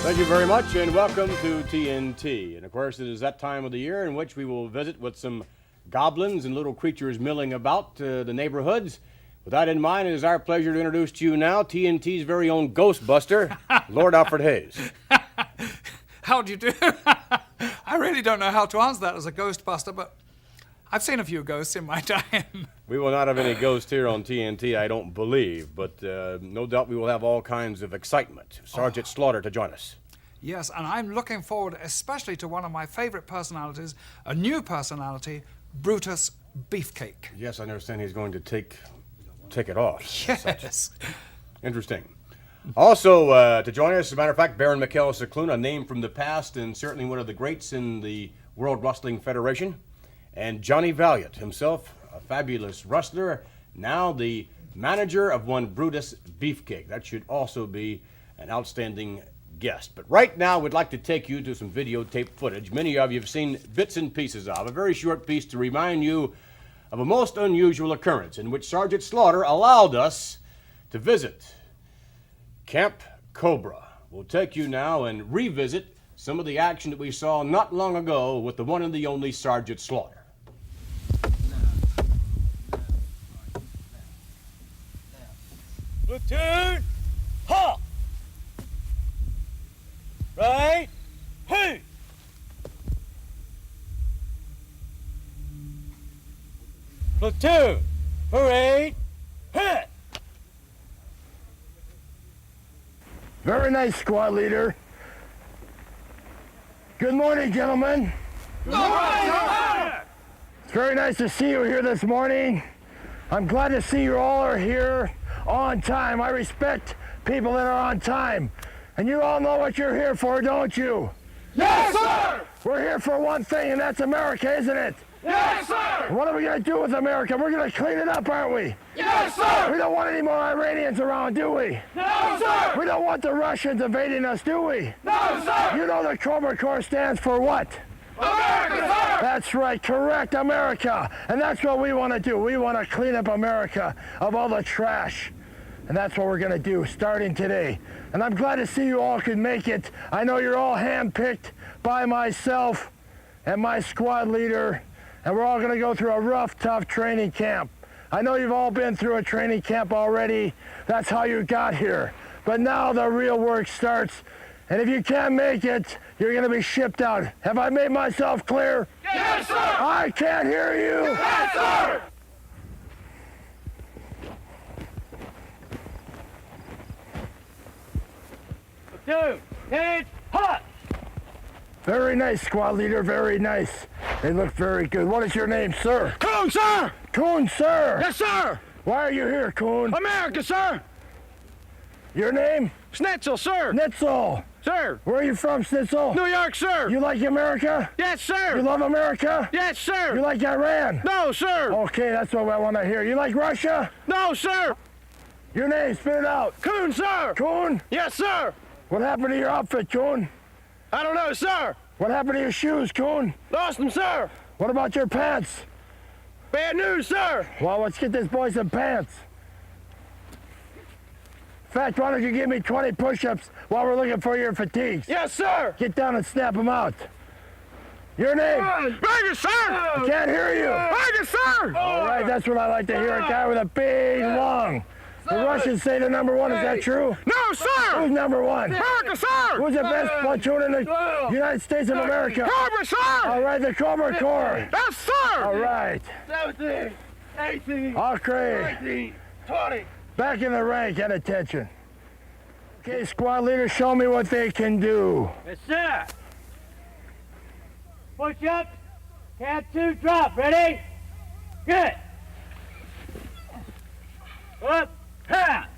Thank you very much, and welcome to TNT. And of course, it is that time of the year in which we will visit with some goblins and little creatures milling about the neighborhoods. With that in mind, it is our pleasure to introduce to you now TNT's very own Ghostbuster, Lord Alfred Hayes. How do you do? I really don't know how to answer that as a Ghostbuster, but I've seen a few ghosts in my time. We will not have any ghosts here on TNT, I don't believe, but no doubt we will have all kinds of excitement. Sgt.Slaughter to join us. Yes, and I'm looking forward especially to one of my favorite personalities, a new personality, Brutus Beefcake. Yes, I understand he's going to take it off. Yes. Interesting. Also, to join us, as a matter of fact, Baron Mikhail Sickluna, a name from the past and certainly one of the greats in the World Wrestling Federation. And Johnny Valiant, himself a fabulous wrestler, now the manager of one Brutus Beefcake. That should also be an outstanding guest. But right now, we'd like to take you to some videotape footage. Many of you have seen bits and pieces of. A very short piece to remind you of a most unusual occurrence in which Sgt.Slaughter allowed us to visit Camp Cobra. We'll take you now and revisit some of the action that we saw not long ago with the one and the only Sgt.Slaughter. Platoon, halt! Right, hey! Platoon, parade, hit! Very nice, squad leader. Good morning, gentlemen. Good morning! It's very nice to see you here this morning. I'm glad to see you all are here on time. I respect people that are on time. And you all know what you're here for, don't you? Yes, sir! We're here for one thing, and that's America, isn't it? Yes, sir! What are we going to do with America? We're going to clean it up, aren't we? Yes, sir! We don't want any more Iranians around, do we? No, sir! We don't want the Russians invading us, do we? No, sir! You know the Cobra Corps stands for what? America, sir! That's right, correct, America. And that's what we want to do. We want to clean up America of all the trash. And that's what we're going to do starting today. And I'm glad to see you all could make it. I know you're all handpicked by myself and my squad leader. And we're all going to go through a rough, tough training camp. I know you've all been through a training camp already. That's how you got here. But now the real work starts. And if you can't make it, you're going to be shipped out. Have I made myself clear? Yes, sir! I can't hear you. Yes, sir! Platoon, head, hot! Very nice, squad leader, very nice. They look very good. What is your name, sir? Coon, sir! Coon, sir. Yes, sir! Why are you here, Coon? America, sir! Your name? Schnitzel, sir! Schnitzel. Sir! Where are you from, Schnitzel? New York, sir! You like America? Yes, sir! You love America? Yes, sir! You like Iran? No, sir! Okay, that's what I want to hear. You like Russia? No, sir! Your name, spit it out. Coon, sir! Coon? Yes, sir! What happened to your outfit, Coon? I don't know, sir! What happened to your shoes, Coon? Lost them, sir! What about your pants? Bad news, sir! Well, let's get this boy some pants. In fact, why don't you give me 20 push-ups while we're looking for your fatigues? Yes, sir! Get down and snap them out. Your name? Ranger, sir! I can't hear you. Ranger, sir! All right, that's what I like to hear, a guy with a big lung. The Russians say they're number one, is that true? No, sir! Who's number one? America, sir! Who's the best platoon in the United States of America? Cobra, sir! All right, the Cobra Corps. Yes, sir! All right. 17, 18, Okay. 19, 20. Back in the rank and attention. Okay, squad leaders, show me what they can do. Yes, sir! Push up. Count 2, drop. Ready? Good. Up, half.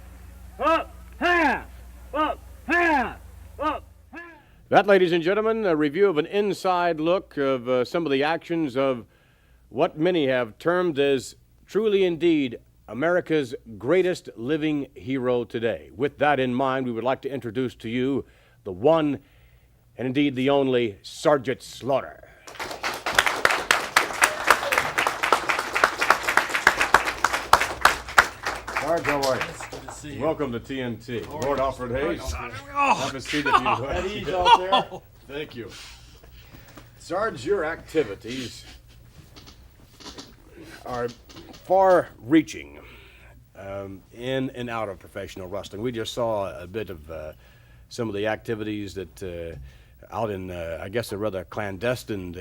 Up, half. Up, half. Up, half. That, ladies and gentlemen, a review of an inside look of some of the actions of what many have termed as truly indeed America's greatest living hero today. With that in mind, we would like to introduce to you the one and indeed the only Sgt.Slaughter. Sarge, how are you? Good to see you. Welcome to TNT. Lord Alfred Hayes. Oh, Have a seat if you would. At ease out there. Thank you. Sarge, your activities are far-reaching in and out of professional wrestling. We just saw a bit of some of the activities that out in, I guess, a rather clandestine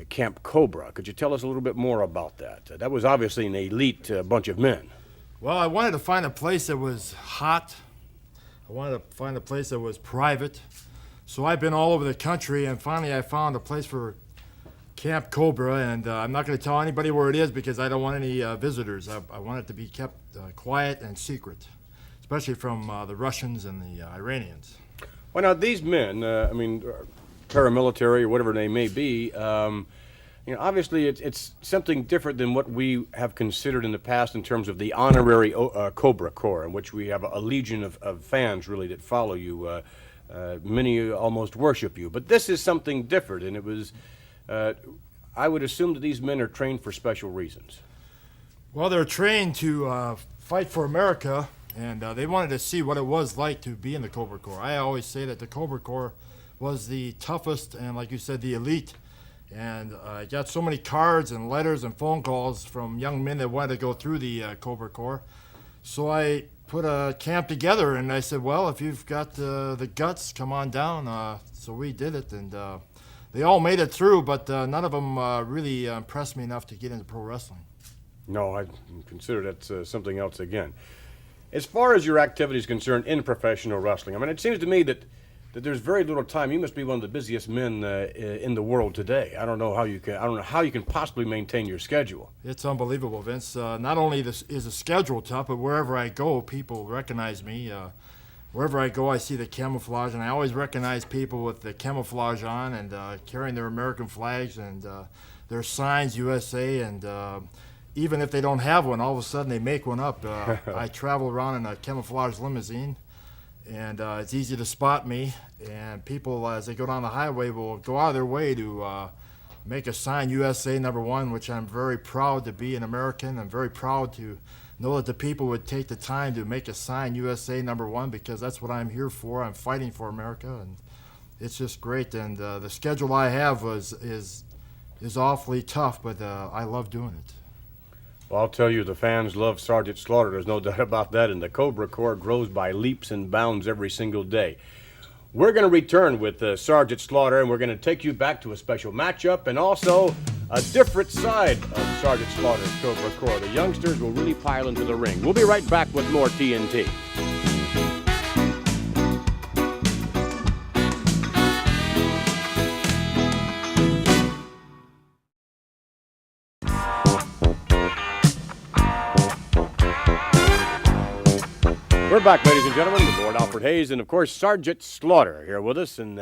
Camp Cobra. Could you tell us a little bit more about that? That was obviously an elite bunch of men. Well, I wanted to find a place that was hot. I wanted to find a place that was private. So I've been all over the country, and finally I found a place for Camp Cobra, and I'm not going to tell anybody where it is because I don't want any visitors. I want it to be kept quiet and secret, especially from the Russians and the Iranians. Well, now, these men, paramilitary or whatever they may be, obviously it's something different than what we have considered in the past in terms of the honorary Cobra Corps, in which we have a legion of fans, really, that follow you. Many almost worship you. But this is something different, and it was, I would assume that these men are trained for special reasons. Well, they're trained to fight for America, and they wanted to see what it was like to be in the Cobra Corps. I always say that the Cobra Corps was the toughest and, like you said, the elite. And I got so many cards and letters and phone calls from young men that wanted to go through the Cobra Corps. So I put a camp together, and I said, well, if you've got the guts, come on down. So we did it, and they all made it through, but none of them really impressed me enough to get into pro wrestling. No, I consider that something else again. As far as your activity is concerned in professional wrestling, I mean, it seems to me that there's very little time. You must be one of the busiest men in the world today. I don't know how you can possibly maintain your schedule. It's unbelievable, Vince. Not only is the schedule tough, but wherever I go, people recognize me. Wherever I go, I see the camouflage, and I always recognize people with the camouflage on and carrying their American flags and their signs, USA, and even if they don't have one, all of a sudden they make one up. I travel around in a camouflage limousine, and it's easy to spot me, and people, as they go down the highway, will go out of their way to make a sign USA #1, which I'm very proud to be an American. I'm very proud to know that the people would take the time to make a sign USA #1 because that's what I'm here for. I'm fighting for America, and it's just great. And the schedule I have is awfully tough, but I love doing it. Well, I'll tell you, the fans love Sgt.Slaughter. There's no doubt about that, and the Cobra Corps grows by leaps and bounds every single day. We're going to return with Sgt.Slaughter, and we're going to take you back to a special matchup and also a different side of Sgt.Slaughter's Cobra Corps. The youngsters will really pile into the ring. We'll be right back with more TNT. We're back, ladies and gentlemen, with Lord Alfred Hayes and, of course, Sgt.Slaughter here with us. And,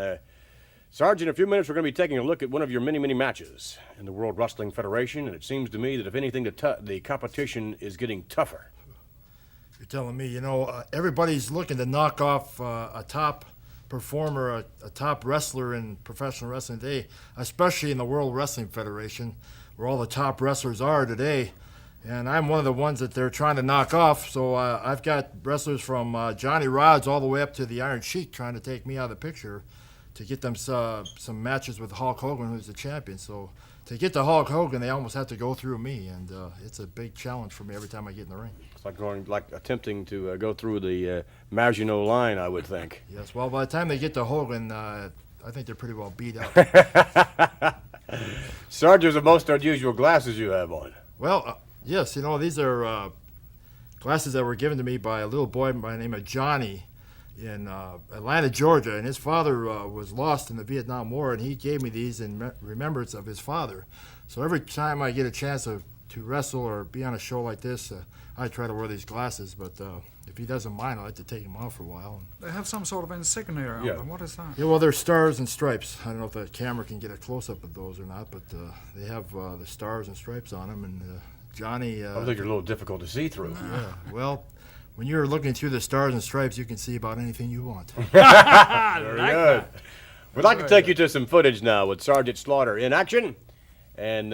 Sarge, in a few minutes, we're going to be taking a look at one of your many, many matches in the World Wrestling Federation. And it seems to me that, if anything, the competition is getting tougher. You're telling me, everybody's looking to knock off a top performer, a top wrestler in professional wrestling today, especially in the World Wrestling Federation, where all the top wrestlers are today. And I'm one of the ones that they're trying to knock off. So I've got wrestlers from Johnny Rods all the way up to the Iron Sheik trying to take me out of the picture to get them some matches with Hulk Hogan, who's the champion. So to get to Hulk Hogan, they almost have to go through me, and it's a big challenge for me every time I get in the ring. It's like attempting to go through the Maginot line, I would think. Yes, well, by the time they get to Hogan, I think they're pretty well beat up. Sarge, there's the most unusual glasses you have on. Well, yes, these are glasses that were given to me by a little boy by the name of Johnny in Atlanta, Georgia, and his father was lost in the Vietnam War, and he gave me these in remembrance of his father. So every time I get a chance to wrestle or be on a show like this, I try to wear these glasses, but if he doesn't mind, I like to take them off for a while. They have some sort of insignia on them. What is that? Yeah, well, they're stars and stripes. I don't know if the camera can get a close-up of those or not, but they have the stars and stripes on them, and Johnny... I think they're a little difficult to see through. Yeah, well, when you're looking through the stars and stripes, you can see about anything you want. Very good. We'd like to take you to some footage now with Sgt.Slaughter in action. And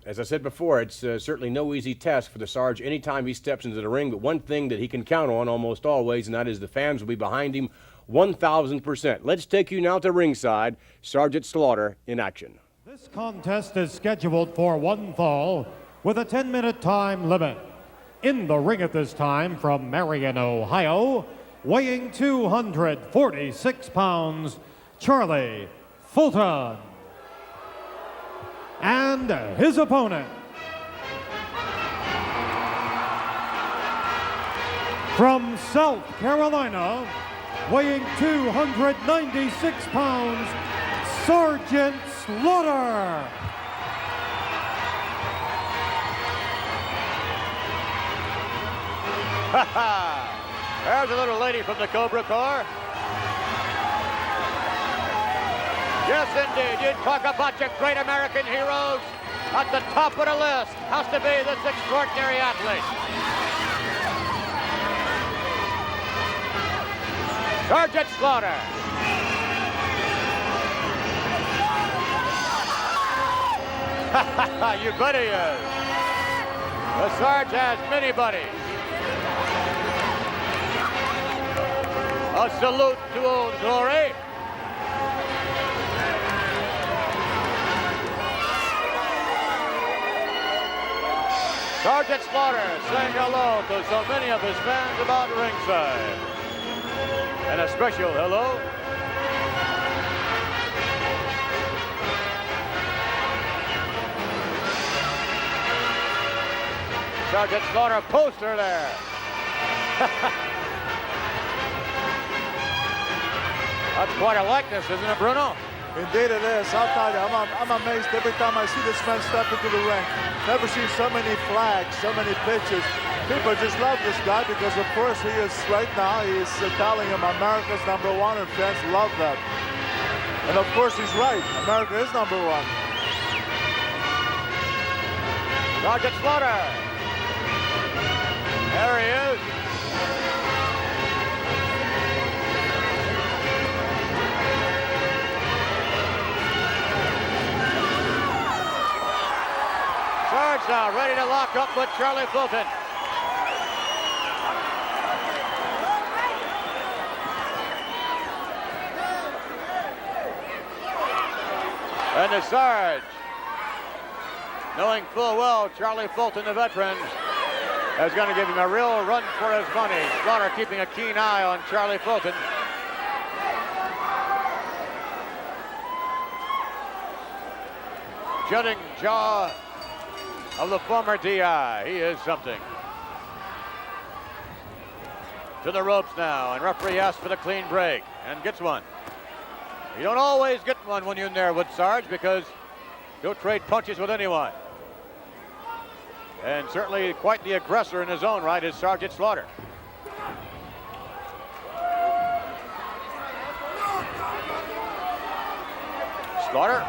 As I said before, it's certainly no easy task for the Sarge anytime he steps into the ring, but one thing that he can count on almost always, and that is the fans will be behind him 1,000%. Let's take you now to ringside. Sgt.Slaughter in action. This contest is scheduled for one fall with a 10-minute time limit. In the ring at this time from Marion, Ohio, weighing 246 pounds, Charlie Fulton. And his opponent, from South Carolina, weighing 296 pounds, Sgt.Slaughter. There's a little lady from the Cobra Corps. Yes, indeed. You talk about your great American heroes. At the top of the list has to be this extraordinary athlete. Sgt.Slaughter. You bet he is. The Sarge has many buddies. A salute to Old Glory. Sgt.Slaughter saying hello to so many of his fans about ringside. And a special hello Sgt.Slaughter poster there. That's quite a likeness, isn't it, Bruno? Indeed it is. I'll tell you, I'm amazed every time I see this man step into the ring. Never seen so many flags, so many pitches. People just love this guy because, of course, he is right now, he is telling him America's #1, and fans love that. And, of course, he's right. America is #1. Sgt.Slaughter. There he is. Sarge now ready to lock up with Charlie Fulton. And the Sarge, knowing full well Charlie Fulton, the veteran, is going to give him a real run for his money. Slaughter keeping a keen eye on Charlie Fulton. Jutting jaw of the former DI. He is something. To the ropes now, and referee asks for the clean break, and gets one. You don't always get one when you're in there with Sarge because he'll trade punches with anyone. And certainly quite the aggressor in his own right is Sgt.Slaughter. Slaughter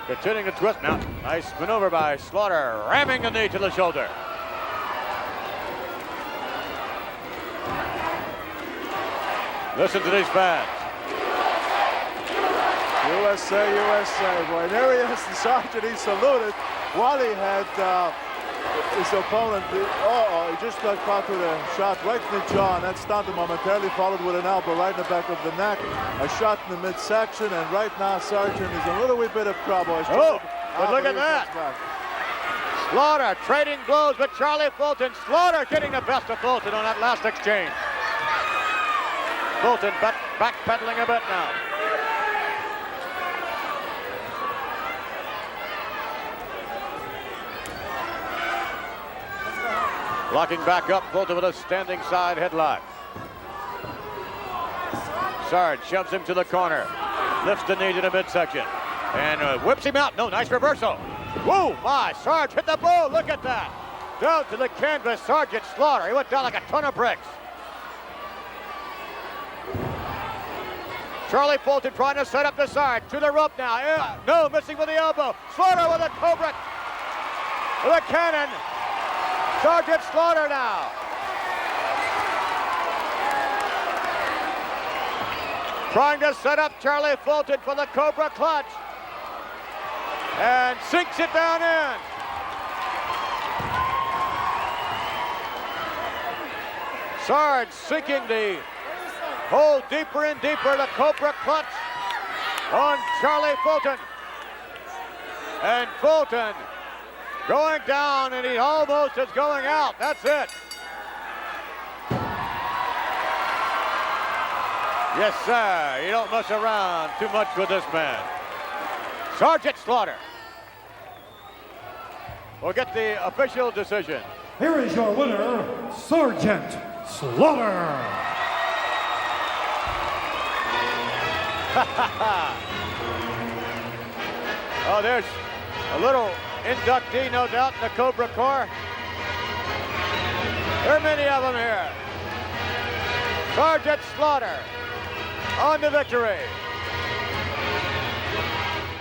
continuing to twist now. Nice maneuver by Slaughter, ramming the knee to the shoulder. Listen to these fans. USA, USA. Boy, there he is, the Sergeant. He saluted while he had his opponent. He just got caught with a shot right in the jaw, and that stunned him momentarily, followed with an elbow right in the back of the neck. A shot in the midsection, and right now Sergeant is in a little wee bit of trouble. But look at that. Slaughter trading blows with Charlie Fulton. Slaughter getting the best of Fulton on that last exchange. Fulton backpedaling a bit now. Locking back up, Fulton with a standing side headlock. Sarge shoves him to the corner, lifts the knee to the midsection, and whips him out. No, nice reversal. Whoa, my, Sarge hit the bull, look at that. Down to the canvas, Sgt.Slaughter. He went down like a ton of bricks. Charlie Fulton trying to set up the Sarge, to the rope now. Yeah, no, missing with the elbow. Slaughter with a Cobra, with a cannon. Sgt.Slaughter now. Trying to set up Charlie Fulton for the Cobra clutch. And sinks it down in. Sarge seeking the hold deeper and deeper. The Cobra clutch on Charlie Fulton. And Fulton going down, and he almost is going out. That's it. Yes, sir. You don't mess around too much with this man. Sgt.Slaughter will get the official decision. Here is your winner, Sgt.Slaughter. Oh, there's a little inductee, no doubt, in the Cobra Corps. There are many of them here. Sgt.Slaughter on the victory.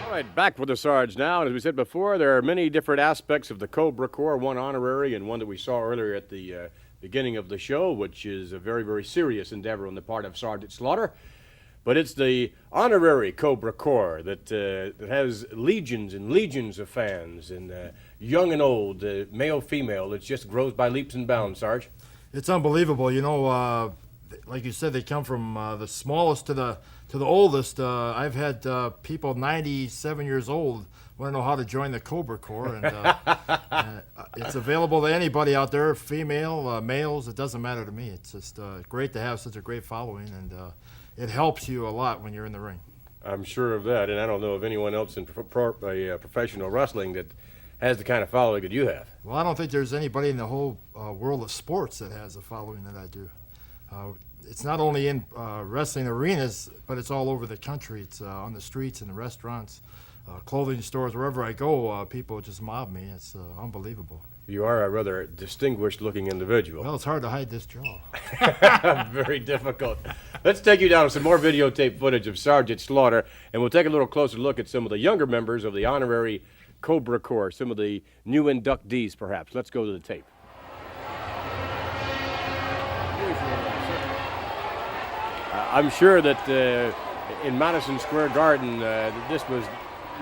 All right, back with the Sarge now. And as we said before, there are many different aspects of the Cobra Corps, one honorary and one that we saw earlier at the beginning of the show, which is a very, very serious endeavor on the part of Sgt.Slaughter. But it's the honorary Cobra Corps that has legions and legions of fans, and young and old, male, female. It just grows by leaps and bounds, Sarge. It's unbelievable. You know, like you said, they come from the smallest to the oldest. I've had people 97 years old want to know how to join the Cobra Corps, and it's available to anybody out there, female, males. It doesn't matter to me. It's just great to have such a great following, and it helps you a lot when you're in the ring. I'm sure of that, and I don't know of anyone else in professional wrestling that has the kind of following that you have. Well, I don't think there's anybody in the whole world of sports that has the following that I do. It's not only in wrestling arenas, but it's all over the country. It's on the streets and the restaurants, clothing stores, wherever I go, people just mob me. It's unbelievable. You are a rather distinguished-looking individual. Well, it's hard to hide this jaw. Very difficult. Let's take you down to some more videotape footage of Sgt.Slaughter, and we'll take a little closer look at some of the younger members of the honorary Cobra Corps, some of the new inductees, perhaps. Let's go to the tape. I'm sure that in Madison Square Garden, this was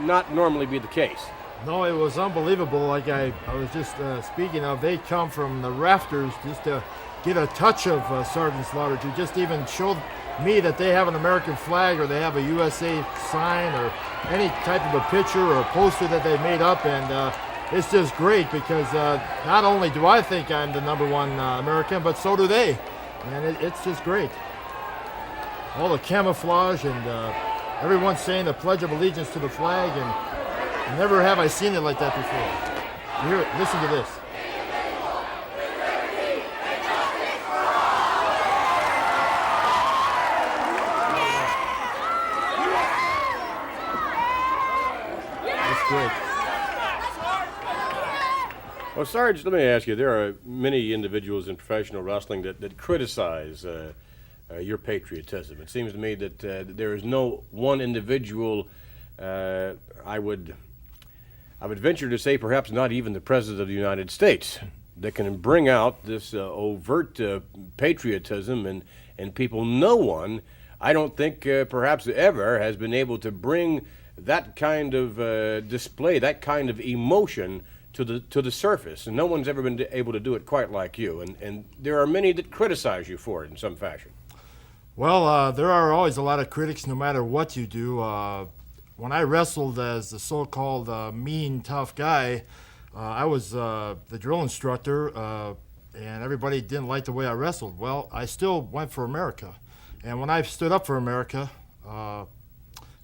not normally be the case. No, it was unbelievable. Like I was just speaking of, they come from the rafters just to get a touch of Sgt.Slaughter, to just even show me that they have an American flag or they have a USA sign or any type of a picture or a poster that they made up. And it's just great because not only do I think I'm the #1 American, but so do they. And it's just great. All the camouflage and everyone saying the Pledge of Allegiance to the flag, and never have I seen it like that before. Here, listen to this. It's great. Well, Sarge, let me ask you, there are many individuals in professional wrestling that criticize your patriotism. It seems to me that there is no one individual, I would venture to say perhaps not even the President of the United States, that can bring out this overt patriotism, and people, no one, I don't think perhaps ever has been able to bring that kind of display, that kind of emotion to the surface, and no one's ever been able to do it quite like you, and there are many that criticize you for it in some fashion. Well, there are always a lot of critics no matter what you do. When I wrestled as the so-called mean, tough guy, I was the drill instructor, and everybody didn't like the way I wrestled. Well, I still went for America. And when I stood up for America,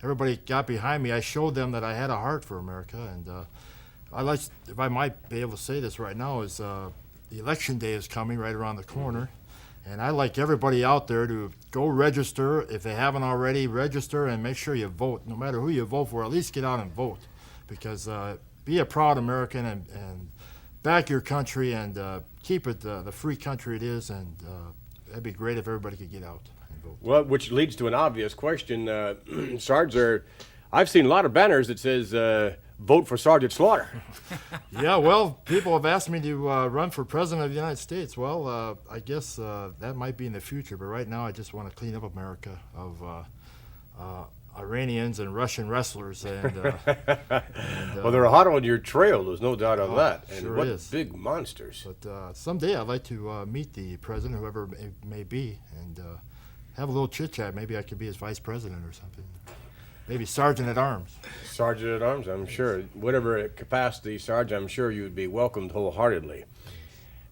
everybody got behind me. I showed them that I had a heart for America. And I like, if I might be able to say this right now, is the election day is coming right around the corner. And I'd like everybody out there to go register. If they haven't already, register and make sure you vote. No matter who you vote for, at least get out and vote. Because be a proud American and back your country and keep it the free country it is. And that'd be great if everybody could get out and vote. Well, which leads to an obvious question. Sarge, I've seen a lot of banners that says, vote for Sgt.Slaughter. Yeah, well, people have asked me to run for President of the United States. Well, I guess that might be in the future, but right now I just want to clean up America of Iranians and Russian wrestlers, and Well, they're hot on your trail. There's no doubt on that. And sure what is. big monsters. But someday I'd like to meet the president, whoever it may be, and have a little chit chat. Maybe I could be his vice president or something. Maybe sergeant at arms. Sergeant at Arms, I'm sure. Whatever capacity, Sarge, I'm sure you'd be welcomed wholeheartedly.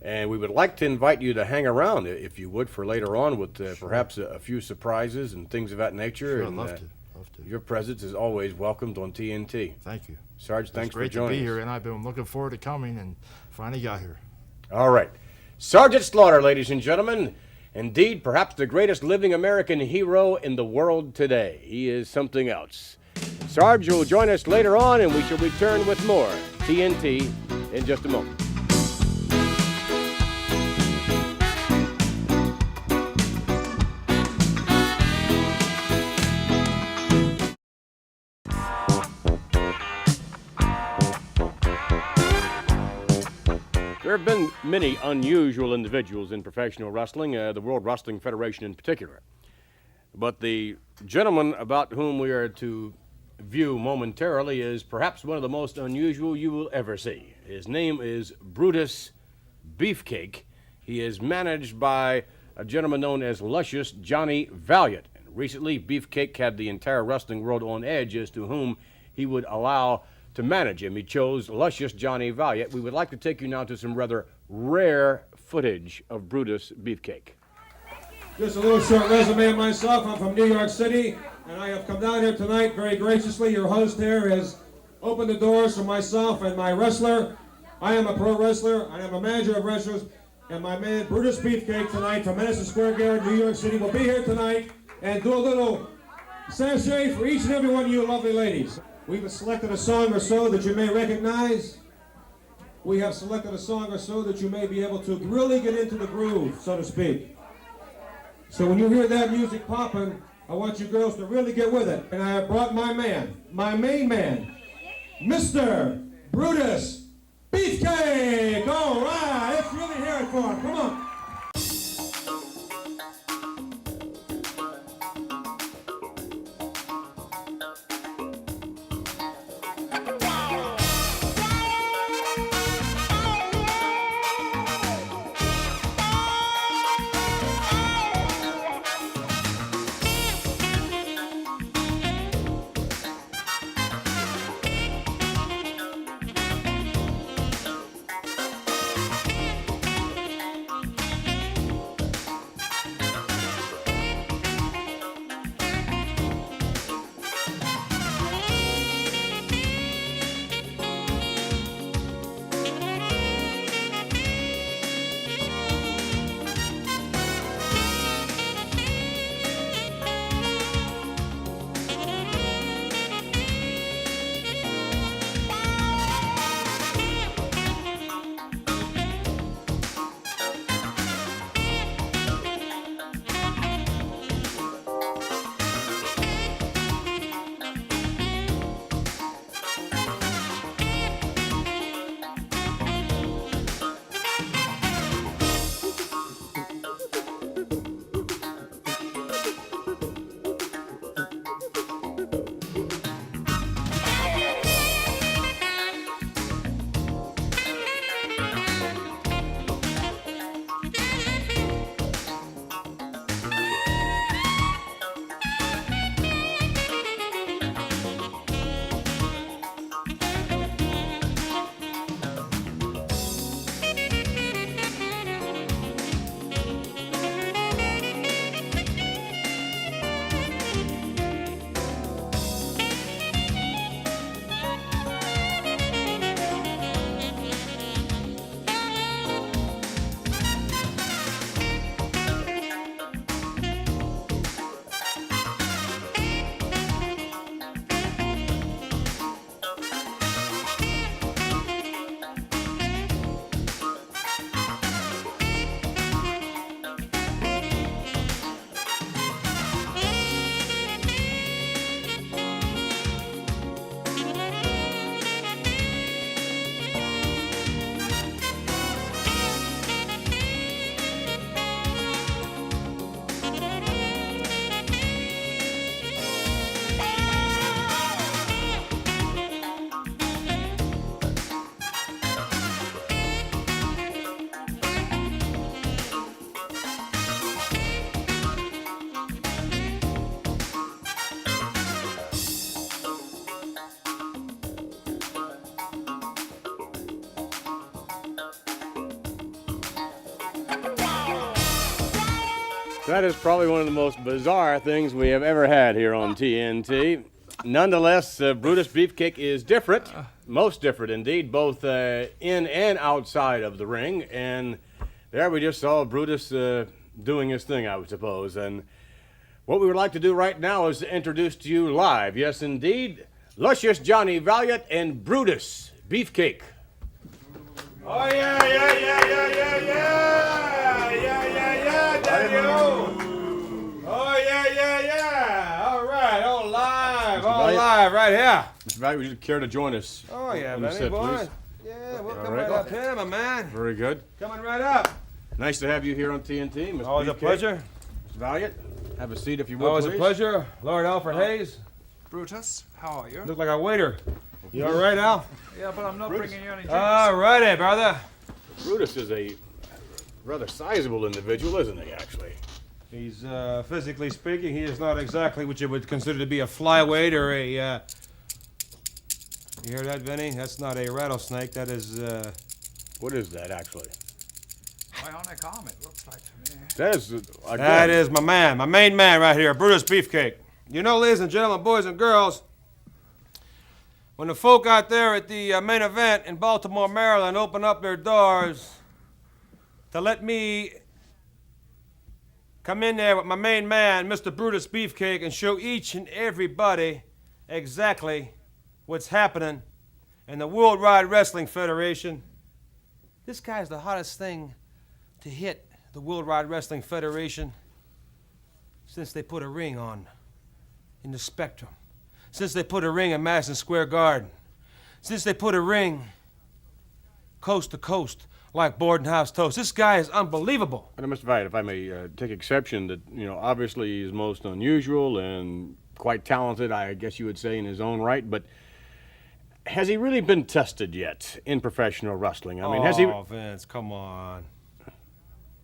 And we would like to invite you to hang around, if you would, for later on with perhaps a few surprises and things of that nature. Sure, I'd and, love to. Love to. Your presence is always welcomed on TNT. Thank you. Sarge, thanks for It's great to joining be us. here, and I've been looking forward to coming, and finally got here. All right. Sgt.Slaughter, ladies and gentlemen. Indeed, perhaps the greatest living American hero in the world today. He is something else. Sarge will join us later on, and we shall return with more TNT in just a moment. There have been many unusual individuals in professional wrestling, the World Wrestling Federation in particular. But the gentleman about whom we are to view momentarily is perhaps one of the most unusual you will ever see. His name is Brutus Beefcake. He is managed by a gentleman known as Luscious Johnny Valiant. And recently, Beefcake had the entire wrestling world on edge as to whom he would allow to manage him. He chose Luscious Johnny Valiant. We would like to take you now to some rather rare footage of Brutus Beefcake. Just a little short resume of myself. I'm from New York City, and I have come down here tonight very graciously. Your host here has opened the doors for myself and my wrestler. I am a pro wrestler. I am a manager of wrestlers, and my man Brutus Beefcake tonight from Madison Square Garden, New York City, will be here tonight and do a little sachet for each and every one of you lovely ladies. We've selected a song or so that you may recognize. We have selected a song or so that you may be able to really get into the groove, so to speak. So when you hear that music popping, I want you girls to really get with it. And I have brought my man, my main man, Mr. Brutus Beefcake. All right, let's really hear it for him. Come on. That is probably one of the most bizarre things we have ever had here on TNT. Nonetheless, Brutus Beefcake is different, most different indeed, both in and outside of the ring. And there we just saw Brutus doing his thing, I would suppose. And what we would like to do right now is to introduce to you live, yes indeed, luscious Johnny Valiant and Brutus Beefcake. Oh, yeah, Daddy-O. Oh, yeah. All live, right here. Mr. Valiant, would you care to join us? Oh, yeah, on the Benny, set, boy. please? Yeah, we'll All come right. right up here, my man. Very good. Coming right up. Nice to have you here on TNT, Mr. Always a Beefcake. pleasure. Mr. Valiant, have a seat if you would, Always a please. pleasure. Lord Alfred Hayes. Brutus, how are you? Look like a waiter. You all right, Al? Yeah, but I'm not bringing you any drinks. All righty, brother. Brutus is a rather sizable individual, isn't he, actually? He's, physically speaking, he is not exactly what you would consider to be a flyweight or a, You hear that, Vinny? That's not a rattlesnake. That is, What is that, actually? Bionic arm, it looks like to me. That is, again, That is my man, my main man right here, Brutus Beefcake. You know, ladies and gentlemen, boys and girls, when the folk out there at the main event in Baltimore, Maryland open up their doors to let me come in there with my main man, Mr. Brutus Beefcake, and show each and everybody exactly what's happening in the World Wide Wrestling Federation. This guy's the hottest thing to hit the World Wide Wrestling Federation since they put a ring on in the Spectrum, since they put a ring in Madison Square Garden, since they put a ring coast to coast like Borden House toast. This guy is unbelievable. And Mr. Valiant, if I may take exception that, obviously he's most unusual and quite talented, I guess you would say, in his own right, but has he really been tested yet in professional wrestling? I mean, has he... Oh, Vince, come on.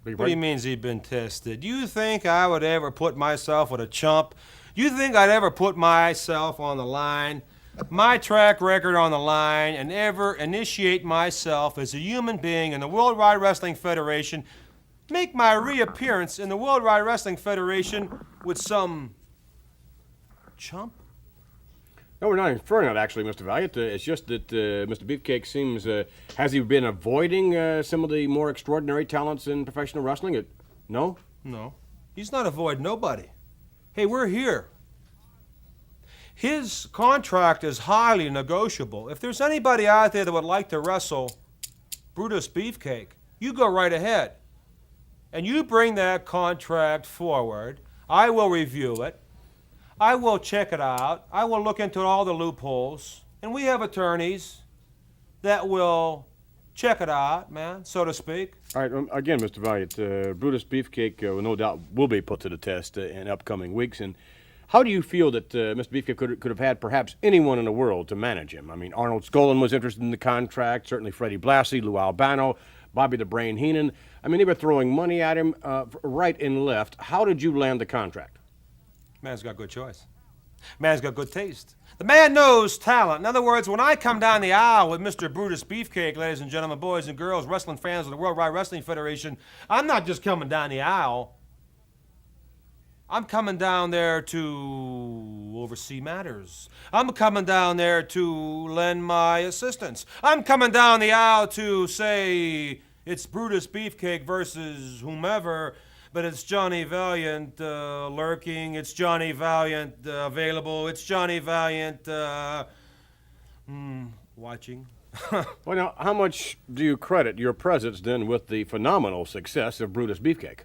What do you mean he's been tested? You think I would ever put myself with a chump? You think I'd ever put myself on the line, my track record on the line, and ever initiate myself as a human being in the World Wide Wrestling Federation, make my reappearance in the World Wide Wrestling Federation with some chump? No, we're not inferring that, actually, Mr. Valiant. It's just that Mr. Beefcake seems... has he been avoiding some of the more extraordinary talents in professional wrestling? No? No. He's not avoiding nobody. Hey, we're here. His contract is highly negotiable. If there's anybody out there that would like to wrestle Brutus Beefcake, you go right ahead. And you bring that contract forward. I will review it. I will check it out. I will look into all the loopholes. And we have attorneys that will check it out, man, so to speak. All right, again, Mr. Valiant, Brutus Beefcake no doubt will be put to the test in upcoming weeks. And how do you feel that Mr. Beefcake could have had perhaps anyone in the world to manage him? I mean, Arnold Skolin was interested in the contract, certainly Freddie Blassie, Lou Albano, Bobby the Brain Heenan. I mean, they were throwing money at him right and left. How did you land the contract? Man's got good choice. Man's got good taste. The man knows talent. In other words, when I come down the aisle with Mr. Brutus Beefcake, ladies and gentlemen, boys and girls, wrestling fans of the World Wide Wrestling Federation, I'm not just coming down the aisle. I'm coming down there to oversee matters. I'm coming down there to lend my assistance. I'm coming down the aisle to say it's Brutus Beefcake versus whomever, but it's Johnny Valiant lurking, it's Johnny Valiant available, it's Johnny Valiant watching. Well, now, how much do you credit your presence then with the phenomenal success of Brutus Beefcake?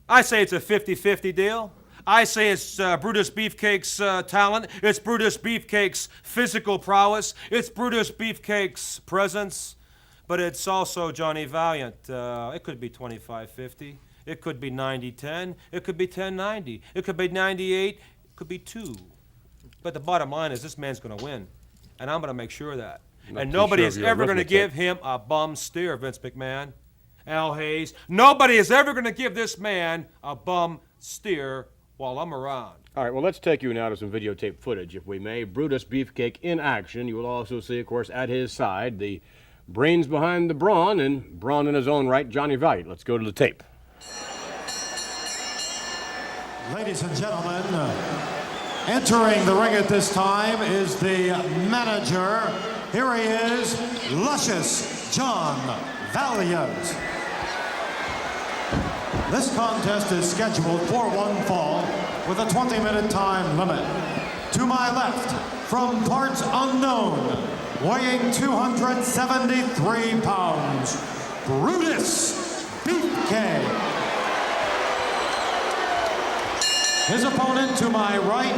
I say it's a 50-50 deal. I say it's Brutus Beefcake's talent, it's Brutus Beefcake's physical prowess, it's Brutus Beefcake's presence, but it's also Johnny Valiant. It could be 25-50. It could be 90-10. It could be 10-90. It could be 98. It could be 2. But the bottom line is this man's going to win, and I'm going to make sure of that. And nobody is ever going to give him a bum steer, Vince McMahon, Al Hayes. Nobody is ever going to give this man a bum steer while I'm around. All right, well, let's take you now to some videotape footage, if we may. Brutus Beefcake in action. You will also see, of course, at his side, the brains behind the brawn, and brawn in his own right, Johnny Valiant. Let's go to the tape. Ladies and gentlemen, entering the ring at this time is the manager. Here he is, Luscious John Valiant. This contest is scheduled for one fall with a 20-minute time limit. To my left, from parts unknown, weighing 273 pounds, Brutus Beefcake. His opponent to my right,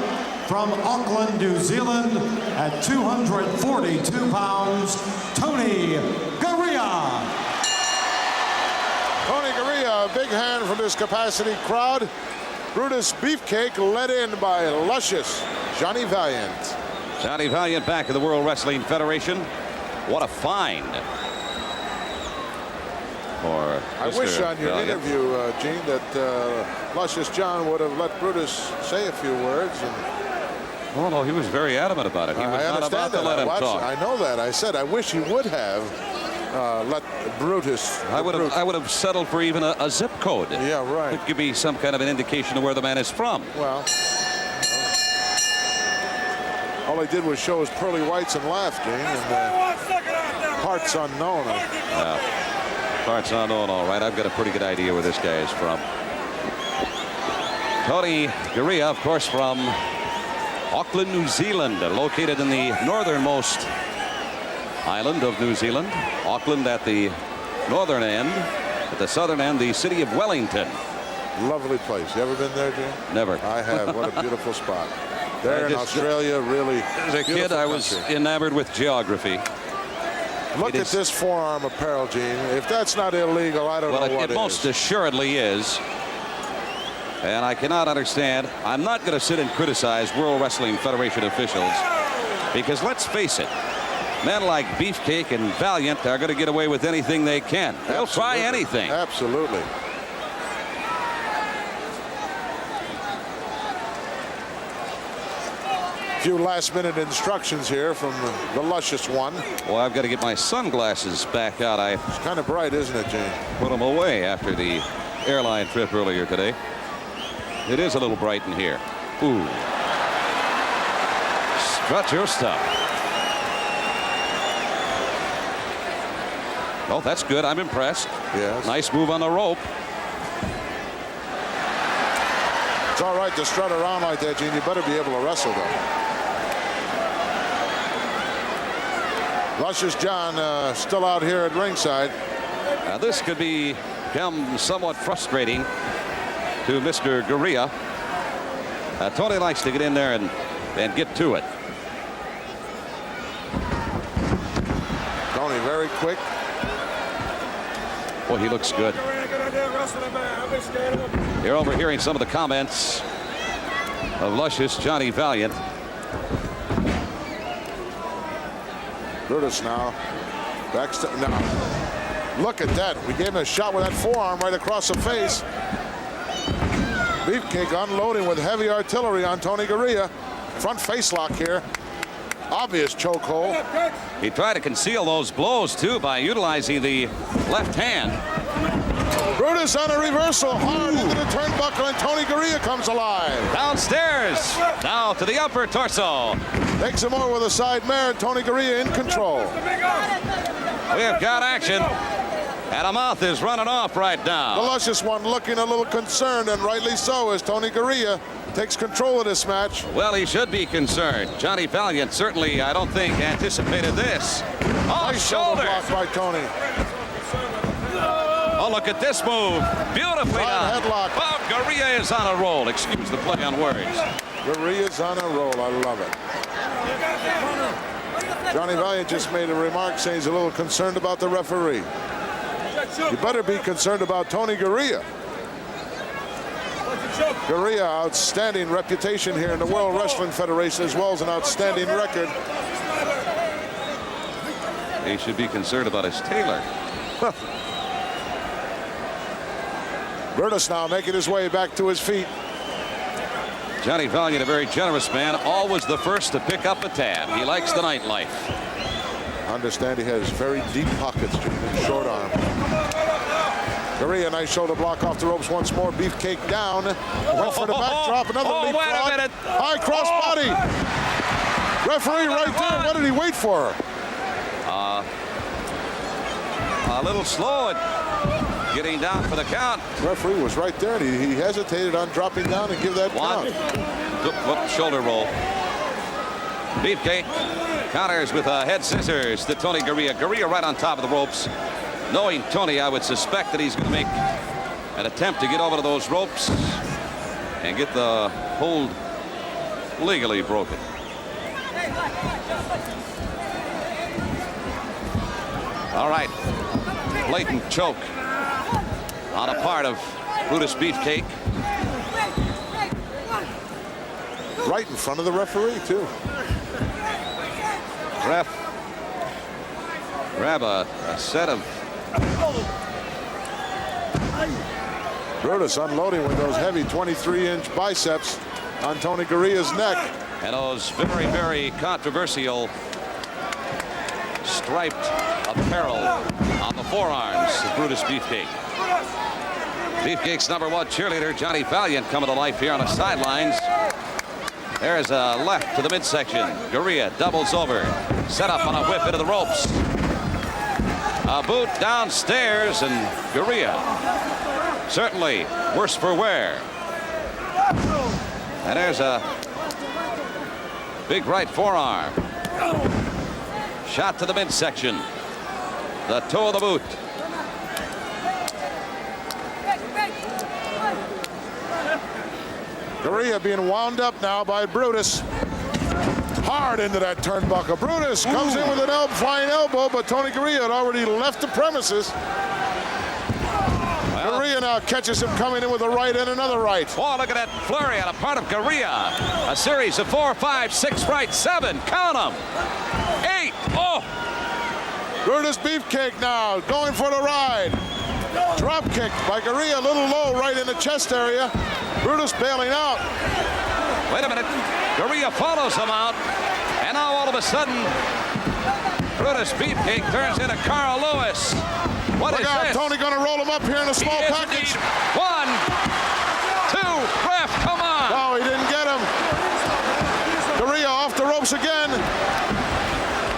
from Auckland, New Zealand, at 242 pounds, Tony Garea. Tony Garea, a big hand from this capacity crowd. Brutus Beefcake led in by Luscious Johnny Valiant. Johnny Valiant back in the World Wrestling Federation. What a find. For I Mr. wish on your Valiant. interview, Gene, that Luscious John would have let Brutus say a few words. And Oh, no, he was very adamant about it. He was I not about understand to that. let him talk. I know that. I said I wish he would have let Brutus. I would have settled for even a zip code. Yeah, right. It could be some kind of an indication of where the man is from. Well, all he did was show his pearly whites and laugh, Gene, and parts unknown. Parts unknown, all right. I've got a pretty good idea where this guy is from. Tony Garea, of course, from Auckland, New Zealand, located in the northernmost island of New Zealand. Auckland at the northern end, at the southern end, the city of Wellington. Lovely place. You ever been there, Gene? Never. I have. What a beautiful spot. There in Australia, really. As a kid, I was enamored with geography. Look at this forearm apparel, Gene. If that's not illegal, I don't know what it is. Most assuredly is. And I cannot understand. I'm not going to sit and criticize World Wrestling Federation officials because let's face it, men like Beefcake and Valiant are going to get away with anything they can. They'll try anything. Absolutely. Few last-minute instructions here from the Luscious one. Well, I've got to get my sunglasses back out. It's kind of bright, isn't it, Gene? Put them away after the airline trip earlier today. It is a little bright in here. Ooh. Strut your stuff. Oh, that's good. I'm impressed. Yes. Nice move on the rope. It's all right to strut around like that, Gene. You better be able to wrestle, though. Luscious John still out here at ringside. Now, this could become somewhat frustrating to Mr. Garea. Tony likes to get in there and get to it. Tony very quick. Boy, he looks good. You're overhearing some of the comments of Luscious Johnny Valiant. Brutus now. Backstep now. Look at that. We gave him a shot with that forearm right across the face. Beefcake unloading with heavy artillery on Tony Garea. Front face lock here. Obvious chokehold. He tried to conceal those blows, too, by utilizing the left hand. Brutus on a reversal. Hard into the turnbuckle, and Tony Garea comes alive. Downstairs. Now to the upper torso. Takes him over with a side mare, and Tony Garea in control. We have got action. And a mouth is running off right now. The Luscious one looking a little concerned, and rightly so, as Tony Garea takes control of this match. Well, he should be concerned. Johnny Valiant certainly, I don't think, anticipated this. Oh, Nice shoulder block by Tony. Oh, look at this move. Beautifully done. Headlock. Oh, Garea is on a roll. Excuse the play on words. Garea's on a roll. I love it. Johnny Valiant just made a remark saying he's a little concerned about the referee. You better be concerned about Tony Garea. Garea, outstanding reputation here in the World Wrestling Federation, as well as an outstanding record. He should be concerned about his tailor. Brutus now making his way back to his feet. Johnny Valiant, a very generous man, always the first to pick up a tab. He likes the nightlife. I understand he has very deep pockets, Jim, and short arm. Garea, nice shoulder block off the ropes once more. Beefcake down. Went for the backdrop. Another leapfrog. Wait a minute. High cross body. Referee right there. What did he wait for? A little slow at getting down for the count. Referee was right there, and he hesitated on dropping down and give that count. Whoop, shoulder roll. Beefcake counters with head scissors to Tony Garea. Garea right on top of the ropes. Knowing Tony, I would suspect that he's going to make an attempt to get over to those ropes and get the hold legally broken. All right. Blatant choke on a part of Brutus Beefcake. Right in front of the referee, too. Ref grab a set of... Brutus unloading with those heavy 23-inch biceps on Tony Garea's neck. And those very, very controversial striped apparel on the forearms of Brutus Beefcake. Beefcake's #1 cheerleader, Johnny Valiant, coming to life here on the sidelines. There's a left to the midsection. Garea doubles over. Set up on a whip into the ropes. A boot downstairs, and Garea certainly worse for wear. And there's a big right forearm. Shot to the midsection. The toe of the boot. Garea being wound up now by Brutus. Hard into that turnbuckle. Brutus comes in with an flying elbow, but Tony Garea had already left the premises. Garea now catches him coming in with a right and another right. Oh, look at that flurry on a part of Garea. A series of 4, 5, 6 right, 7. Count them. 8. Oh. Brutus Beefcake now going for the ride. Drop kick by Garea, a little low right in the chest area. Brutus bailing out. Wait a minute. Garea follows him out. And now all of a sudden, Brutus Beefcake turns into Carl Lewis. What Look is out, this? Tony going to roll him up here in a small He is package. indeed. 1, 2, ref, come on. No, he didn't get him. Garea off the ropes again.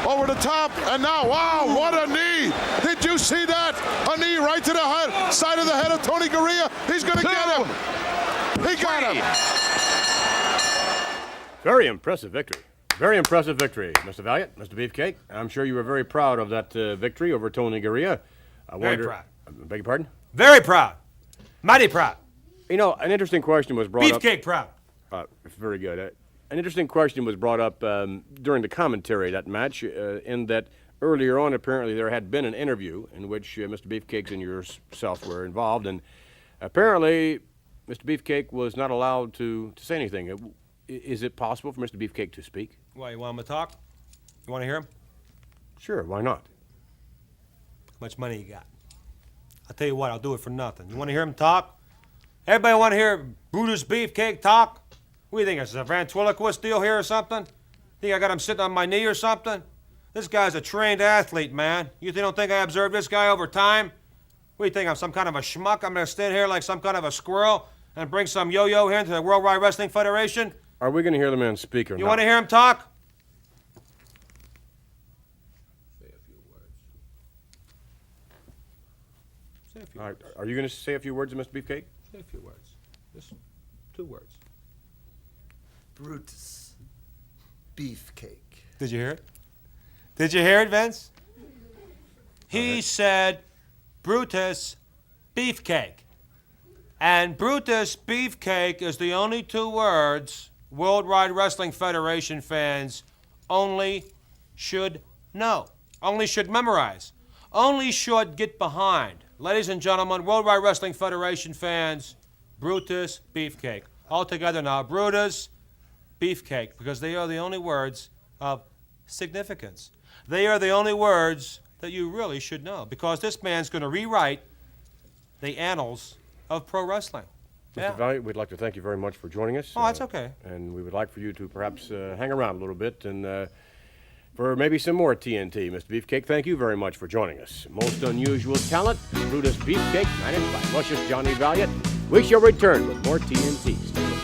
Over the top, and now, wow, what a knee. Did you see that? A knee right to the head, side of the head of Tony Garea. He's going to get him. He got him. Very impressive victory. Very impressive victory, Mr. Valiant, Mr. Beefcake. I'm sure you were very proud of that victory over Tony Garea. Very proud. Beg your pardon? Very proud. Mighty proud. You know, an interesting question was brought up. Beefcake proud. Very good. An interesting question was brought up during the commentary of that match, in that earlier on, apparently, there had been an interview in which Mr. Beefcake and yourself were involved, and apparently Mr. Beefcake was not allowed to say anything. Is it possible for Mr. Beefcake to speak? Why, you want him to talk? You want to hear him? Sure, why not? How much money you got? I'll tell you what, I'll do it for nothing. You want to hear him talk? Everybody want to hear Brutus Beefcake talk? What do you think, it's a ventriloquist deal here or something? Think I got him sitting on my knee or something? This guy's a trained athlete, man. You don't think I observed this guy over time? What do you think, I'm some kind of a schmuck? I'm going to stand here like some kind of a squirrel and bring some yo-yo here into the World Wide Wrestling Federation? Are we going to hear the man speak or not? You want to hear him talk? Say a few words. Say a few words. Are you going to say a few words to Mr. Beefcake? Say a few words. Just 2 words. Brutus Beefcake. Did you hear it? Did you hear it, Vince? He said Brutus Beefcake. And Brutus Beefcake is the only 2 words Worldwide Wrestling Federation fans only should know, only should memorize, only should get behind. Ladies and gentlemen, Worldwide Wrestling Federation fans, Brutus Beefcake. All together now, Brutus Beefcake, because they are the only words of significance. They are the only words that you really should know, because this man's going to rewrite the annals of pro wrestling. Mr. Valiant, we'd like to thank you very much for joining us. Oh, that's okay. And we would like for you to perhaps hang around a little bit and for maybe some more TNT. Mr. Beefcake, thank you very much for joining us. Most unusual talent, Brutus Beefcake, managed by luscious Johnny Valiant. We shall return with more TNT. Stay with us.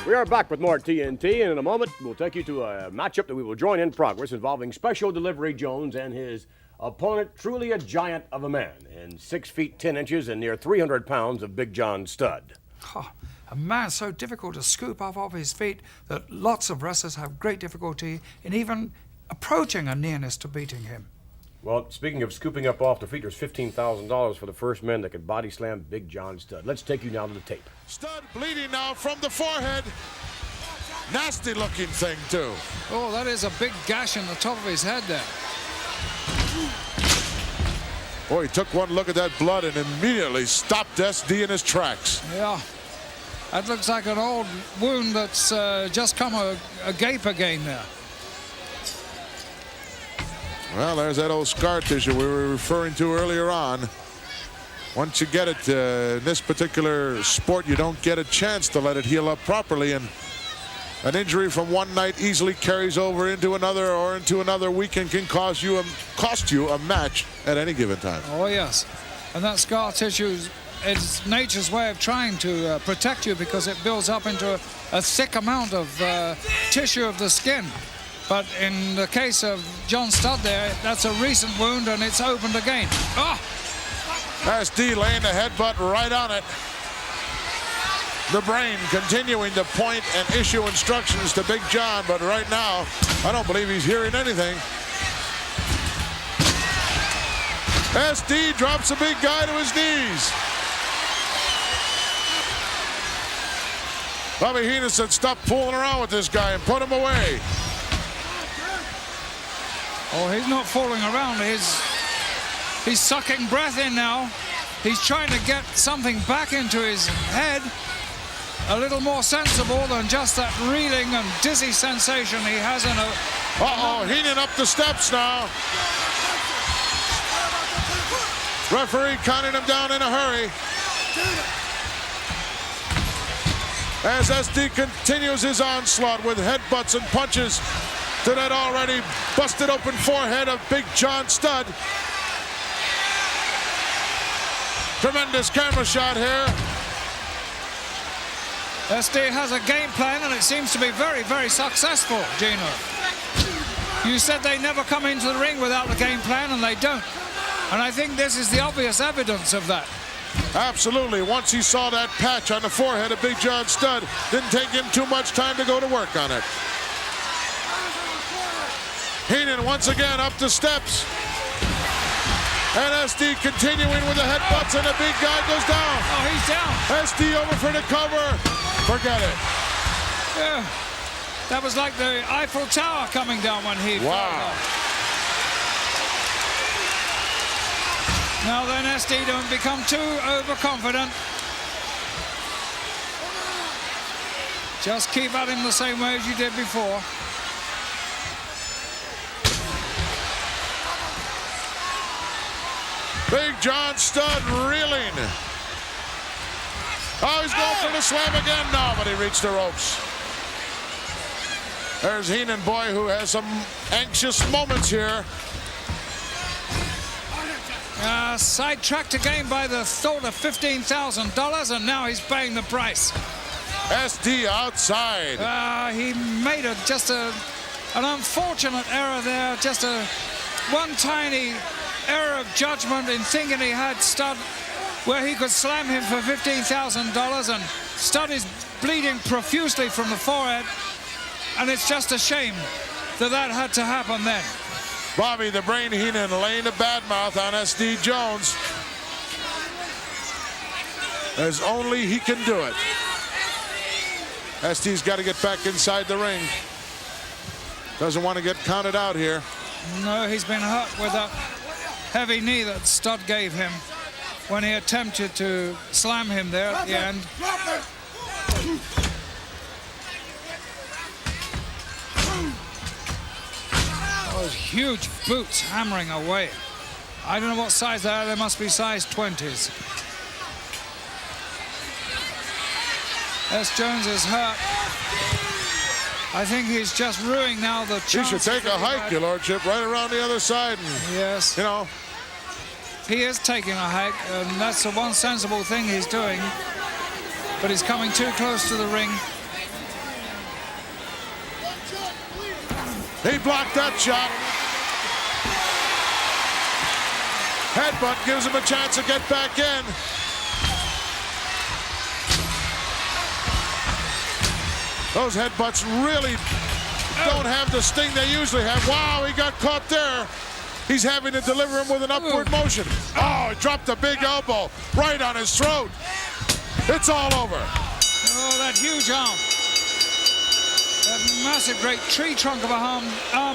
We are back with more TNT, and in a moment, we'll take you to a matchup that we will join in progress involving Special Delivery Jones and his opponent, truly a giant of a man, in 6 feet 10 inches and near 300 pounds of Big John stud. Oh, a man so difficult to scoop off his feet that lots of wrestlers have great difficulty in even approaching a nearness to beating him. Well, speaking of scooping up off the feet, there's $15,000 for the first men that could body slam Big John Stud. Let's take you now to the tape. Stud bleeding now from the forehead. Nasty looking thing, too. Oh, that is a big gash in the top of his head there. Boy, he took one look at that blood and immediately stopped SD in his tracks. Yeah, that looks like an old wound that's just come agape again there. Well, there's that old scar tissue we were referring to earlier on. Once you get it, in this particular sport, you don't get a chance to let it heal up properly, and an injury from one night easily carries over into another or into another weekend can cost you a match at any given time. Oh, yes. And that scar tissue is nature's way of trying to protect you because it builds up into a thick amount of tissue of the skin. But in the case of John Studd there, that's a recent wound and it's opened again. Oh! SD laying the headbutt right on it. The Brain continuing to point and issue instructions to Big John, but right now, I don't believe he's hearing anything. SD drops the big guy to his knees. Bobby Heenan said, stop fooling around with this guy and put him away. Oh, he's not fooling around. He's sucking breath in now. He's trying to get something back into his head, a little more sensible than just that reeling and dizzy sensation he has in a... Uh-oh, Heenan up the steps now. Referee counting him down in a hurry. As SD continues his onslaught with headbutts and punches to that already busted open forehead of Big John Studd. Tremendous camera shot here. SD has a game plan and it seems to be very, very successful, Gino. You said they never come into the ring without a game plan, and they don't. And I think this is the obvious evidence of that. Absolutely. Once he saw that patch on the forehead of Big John Studd, didn't take him too much time to go to work on it. Heenan once again up the steps. And SD continuing with the headbutts, and the big guy goes down. Oh, he's down. SD over for the cover. Forget it. Yeah. That was like the Eiffel Tower coming down when he... Wow. Now then, SD, don't become too overconfident. Just keep at him the same way as you did before. Big John Studd reeling. Oh, he's going for the slam again. No, but he reached the ropes. There's Heenan, boy, who has some anxious moments here. Sidetracked again by the thought of $15,000, and now he's paying the price. SD outside. He made just an unfortunate error there, just one tiny error of judgment in thinking he had Studd where he could slam him for $15,000, and Studd is bleeding profusely from the forehead, and it's just a shame that that had to happen then. Bobby the Brain Heenan laying a bad mouth on SD Jones, as only he can do it. SD's got to get back inside the ring. Doesn't want to get counted out here. No, he's been hurt with that heavy knee that Studd gave him when he attempted to slam him there at the end. Those huge boots hammering away. I don't know what size they are. They must be size 20s. S. Jones is hurt. I think he's just ruining now the chance. He should take a hike, Your Lordship, right around the other side. And, yes. You know. He is taking a hike, and that's the one sensible thing he's doing. But he's coming too close to the ring. He blocked that shot. Headbutt gives him a chance to get back in. Those headbutts really don't have the sting they usually have. Wow, he got caught there. He's having to deliver him with an upward motion. Oh, he dropped a big elbow right on his throat. It's all over. Oh, that huge arm. That massive, great tree trunk of a arm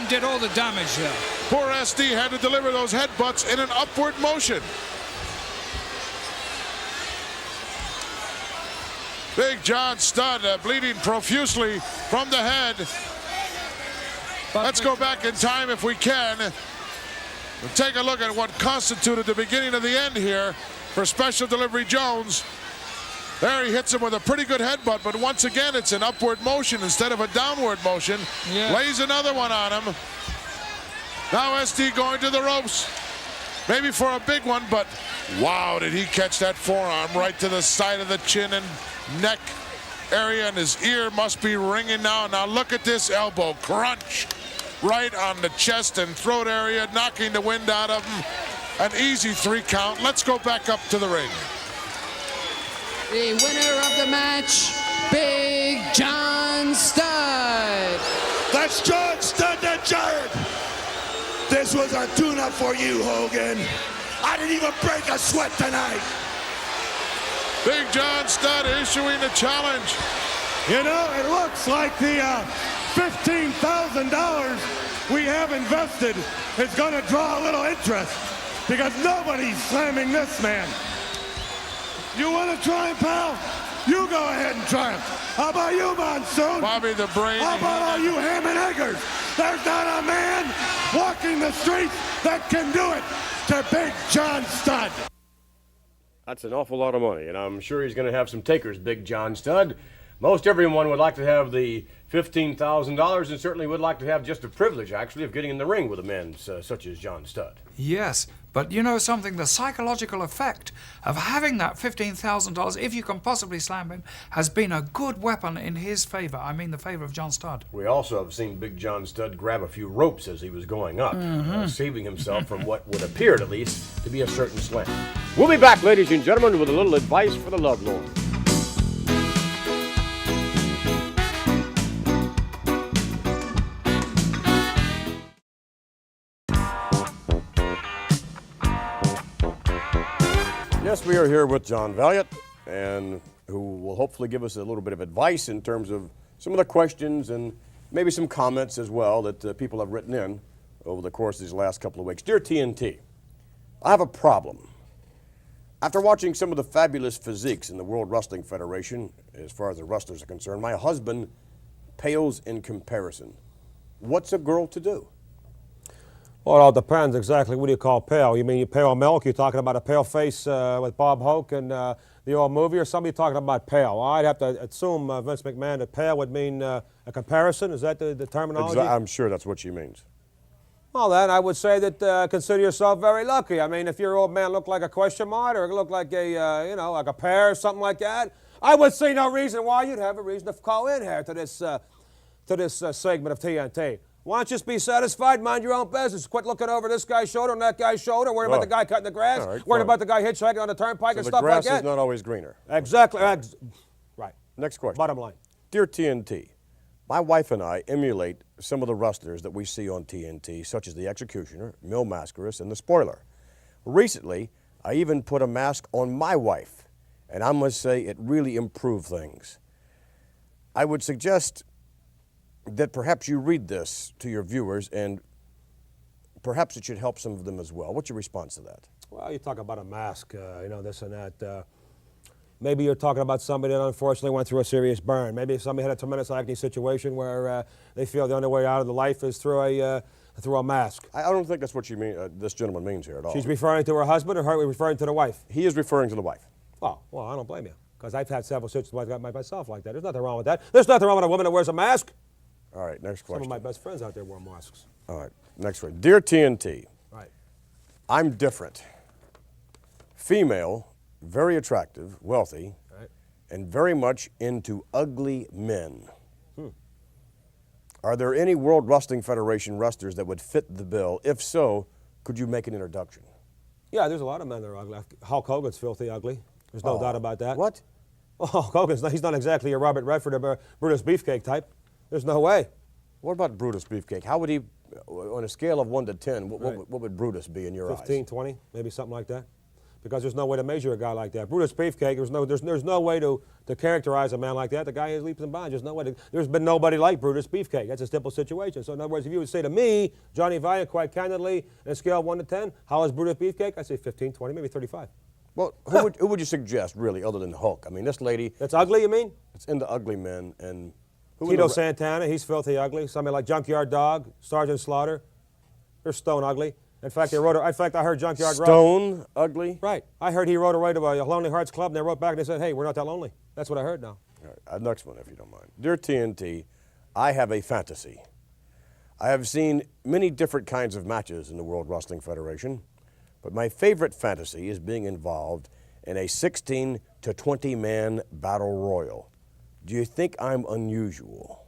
did all the damage there. Poor SD had to deliver those headbutts in an upward motion. Big John Studd bleeding profusely from the head. Let's go back in time if we can. And take a look at what constituted the beginning of the end here for Special Delivery Jones. There he hits him with a pretty good headbutt, but once again it's an upward motion instead of a downward motion. Yeah. Lays another one on him. Now SD going to the ropes. Maybe for a big one, but wow, did he catch that forearm right to the side of the chin and neck area, and his ear must be ringing now. Now look at this elbow crunch right on the chest and throat area, knocking the wind out of him. An easy 3 count. Let's go back up to the ring. The winner of the match, Big John Studd. That's John Studd, the Giant. This was a tune-up for you, Hogan. I didn't even break a sweat tonight. Big John Studd issuing the challenge. You know, it looks like the $15,000 we have invested is going to draw a little interest because nobody's slamming this man. You want to try him, pal? You go ahead and try him. How about you, Monsoon? Bobby the Brain. How about all you ham and eggers? There's not a man walking the streets that can do it to Big John Studd. That's an awful lot of money, and I'm sure he's going to have some takers, Big John Studd. Most everyone would like to have the $15,000 and certainly would like to have just the privilege, actually, of getting in the ring with a man such as John Studd. Yes, but you know something? The psychological effect of having that $15,000, if you can possibly slam him, has been a good weapon in his favor. I mean the favor of John Studd. We also have seen Big John Studd grab a few ropes as he was going up, saving himself from what would appear, at least, to be a certain slam. We'll be back, ladies and gentlemen, with a little advice for the Lovelorn. Yes, we are here with John Valiant, and who will hopefully give us a little bit of advice in terms of some of the questions and maybe some comments as well that people have written in over the course of these last couple of weeks. Dear TNT, I have a problem. After watching some of the fabulous physiques in the World Wrestling Federation, as far as the wrestlers are concerned, my husband pales in comparison. What's a girl to do? Well, it all depends exactly. What do you call pale? You mean you pale milk? You're talking about a pale face with Bob Hoke and the old movie, or somebody talking about pale? I'd have to assume, Vince McMahon, that pale would mean a comparison. Is that the terminology? I'm sure that's what she means. Well, then I would say that consider yourself very lucky. I mean, if your old man looked like a question mark or looked like a, like a pear or something like that, I would see no reason why you'd have a reason to call in here to this segment of TNT. Why don't you just be satisfied, mind your own business, quit looking over this guy's shoulder and that guy's shoulder, worrying about the guy cutting the grass, worrying about the guy hitchhiking on the turnpike and stuff like that. The grass is not always greener. Exactly. Right. Next question. Bottom line. Dear TNT, my wife and I emulate some of the wrestlers that we see on TNT, such as the Executioner, Mil Mascaras, and the Spoiler. Recently, I even put a mask on my wife, and I must say it really improved things. I would suggest that perhaps you read this to your viewers, and perhaps it should help some of them as well. What's your response to that? Well, you talk about a mask, this and that. Maybe you're talking about somebody that unfortunately went through a serious burn. Maybe somebody had a tremendous acne situation where they feel the only way out of the life is through through a mask. I don't think that's what you mean. This gentleman means here at all. She's referring to her husband, or her referring to the wife? He is referring to the wife. Oh, well, I don't blame you, because I've had several situations where I got myself like that. There's nothing wrong with that. There's nothing wrong with a woman that wears a mask. All right, next question. Some of my best friends out there wear masks. All right, next one. Dear TNT, right. I'm different. Female, very attractive, wealthy, right. and very much into ugly men. Are there any World Wrestling Federation wrestlers that would fit the bill? If so, could you make an introduction? Yeah, there's a lot of men that are ugly. Hulk Hogan's filthy ugly. There's no doubt about that. What? Well, Hulk Hogan's he's not exactly a Robert Redford or Brutus Beefcake type. There's no way. What about Brutus Beefcake? How would he, on a scale of 1 to 10, what would Brutus be in your 15, 20, maybe something like that. Because there's no way to measure a guy like that. Brutus Beefcake, there's no way to characterize a man like that. The guy is leaps and bounds. There's no way there's been nobody like Brutus Beefcake. That's a simple situation. So in other words, if you would say to me, Johnny Valiant, quite candidly, on a scale of 1 to 10, how is Brutus Beefcake? I'd say 15, 20, maybe 35. Well, who would you suggest, really, other than Hulk? I mean, this lady... That's ugly, you mean? It's into ugly men, and... Tito Santana, he's filthy ugly. Somebody like Junkyard Dog, Sgt.Slaughter, they're stone ugly. In fact, I heard Junkyard Stone ugly? Right. I heard he wrote a to a Lonely Hearts Club, and they wrote back and they said, hey, we're not that lonely. That's what I heard now. All right, next one, if you don't mind. Dear TNT, I have a fantasy. I have seen many different kinds of matches in the World Wrestling Federation, but my favorite fantasy is being involved in a 16 to 20 man battle royal. Do you think I'm unusual?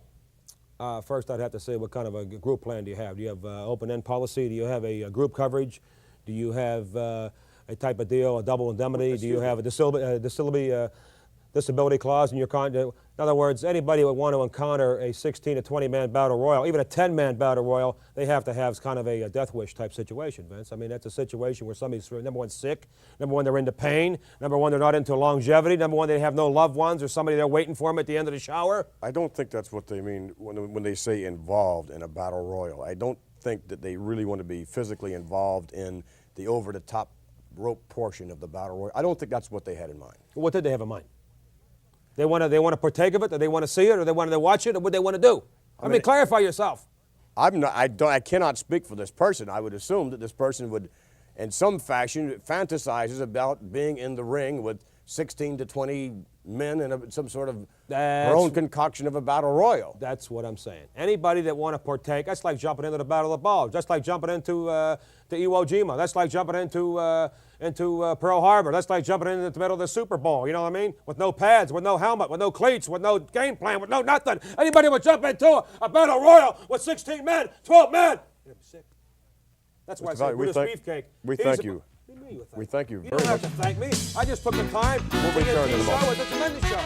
First, I'd have to say, what kind of a group plan do you have? Do you have open-end policy? Do you have a group coverage? Do you have a type of deal, a double indemnity? Do you have a disability clause in your contract? In other words, anybody would want to encounter a 16 to 20 man battle royal, even a 10 man battle royal, they have to have kind of a death wish type situation, Vince. I mean, that's a situation where somebody's, number one, sick, number one, they're into pain, number one, they're not into longevity, number one, they have no loved ones or somebody they're waiting for them at the end of the shower. I don't think that's what they mean when they say involved in a battle royal. I don't think that they really want to be physically involved in the over-the-top rope portion of the battle royal. I don't think that's what they had in mind. What did they have in mind? They want to partake of it, or they want to see it, or they want to watch it, or what they want to do. I mean, clarify yourself. I cannot speak for this person. I would assume that this person would, in some fashion, fantasizes about being in the ring with 16 to 20 men in some sort of their own concoction of a battle royal. That's what I'm saying. Anybody that want to partake, that's like jumping into the Battle of the Bulge. That's like jumping into Iwo Jima. That's like jumping into Pearl Harbor. That's like jumping into the middle of the Super Bowl. You know what I mean? With no pads, with no helmet, with no cleats, with no game plan, with no nothing. Anybody would jump into a battle royal with 16 men, 12 men. You'd be sick. That's why I say Brutus Beefcake. We thank you. We thank you very much. You don't have to thank me. I just took the time. We'll return in a moment. It's a tremendous show.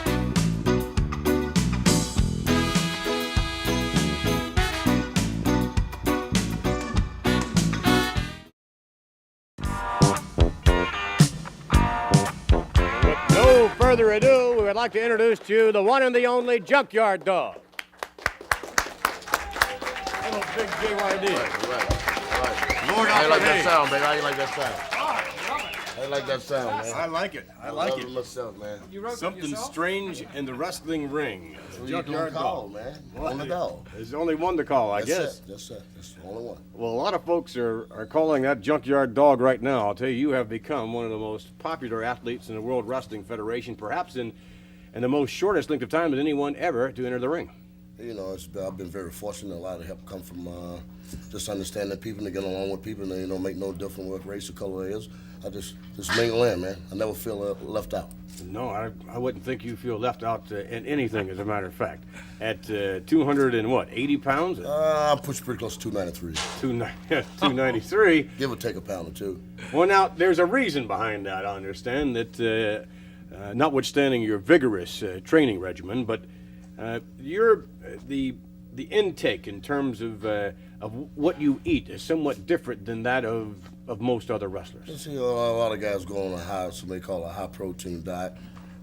No further ado, we would like to introduce to you the one and the only Junkyard Dog. Hello, big JYD. Lord Alfred Hayes. I like that sound, baby. I like that sound. I like that sound, man. I like it. I like it. Myself, man. Something strange in the wrestling ring. Junkyard Dog, man. On the dog. There's only one to call, I guess. That's it. That's the only one. Well, a lot of folks are calling that Junkyard Dog right now. I'll tell you, you have become one of the most popular athletes in the World Wrestling Federation, perhaps in the most shortest length of time of anyone ever to enter the ring. You know, I've been very fortunate. A lot of help come from just understanding people and get along with people and, make no difference what race or color it is. I just mingle in, man. I never feel left out. No, I wouldn't think you feel left out in anything, as a matter of fact. At 280 pounds? I'm pushing pretty close to 293. 293? Give or take a pound or two. Well, now, there's a reason behind that, I understand, that notwithstanding your vigorous training regimen, but the intake in terms of what you eat is somewhat different than that of most other wrestlers. You see, a lot of guys go on a somebody call a high protein diet,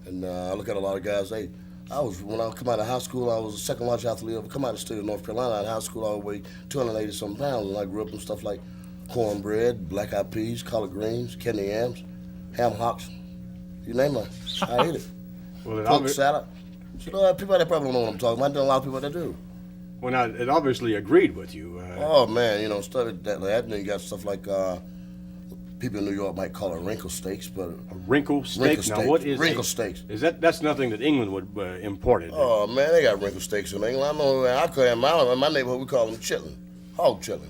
and I look at a lot of guys. When I come out of high school, I was the second largest athlete ever come out of the state of North Carolina. Out of high school, I weighed 280 some pounds, and I grew up in stuff like cornbread, black eyed peas, collard greens, kidney yams, ham hocks, you name it. I ate it. Pork salad. So, people that probably don't know what I'm talking about. There are a lot of people that do. Well, now, it obviously agreed with you. Oh, man, you know, studied that. And then you got stuff like people in New York might call it wrinkle steaks, but... A wrinkle steak? Now, what is wrinkle steaks? That's nothing that England would import it. Oh, man, they got wrinkle steaks in England. I know in my neighborhood, we call them chitlins. Hog chitlins.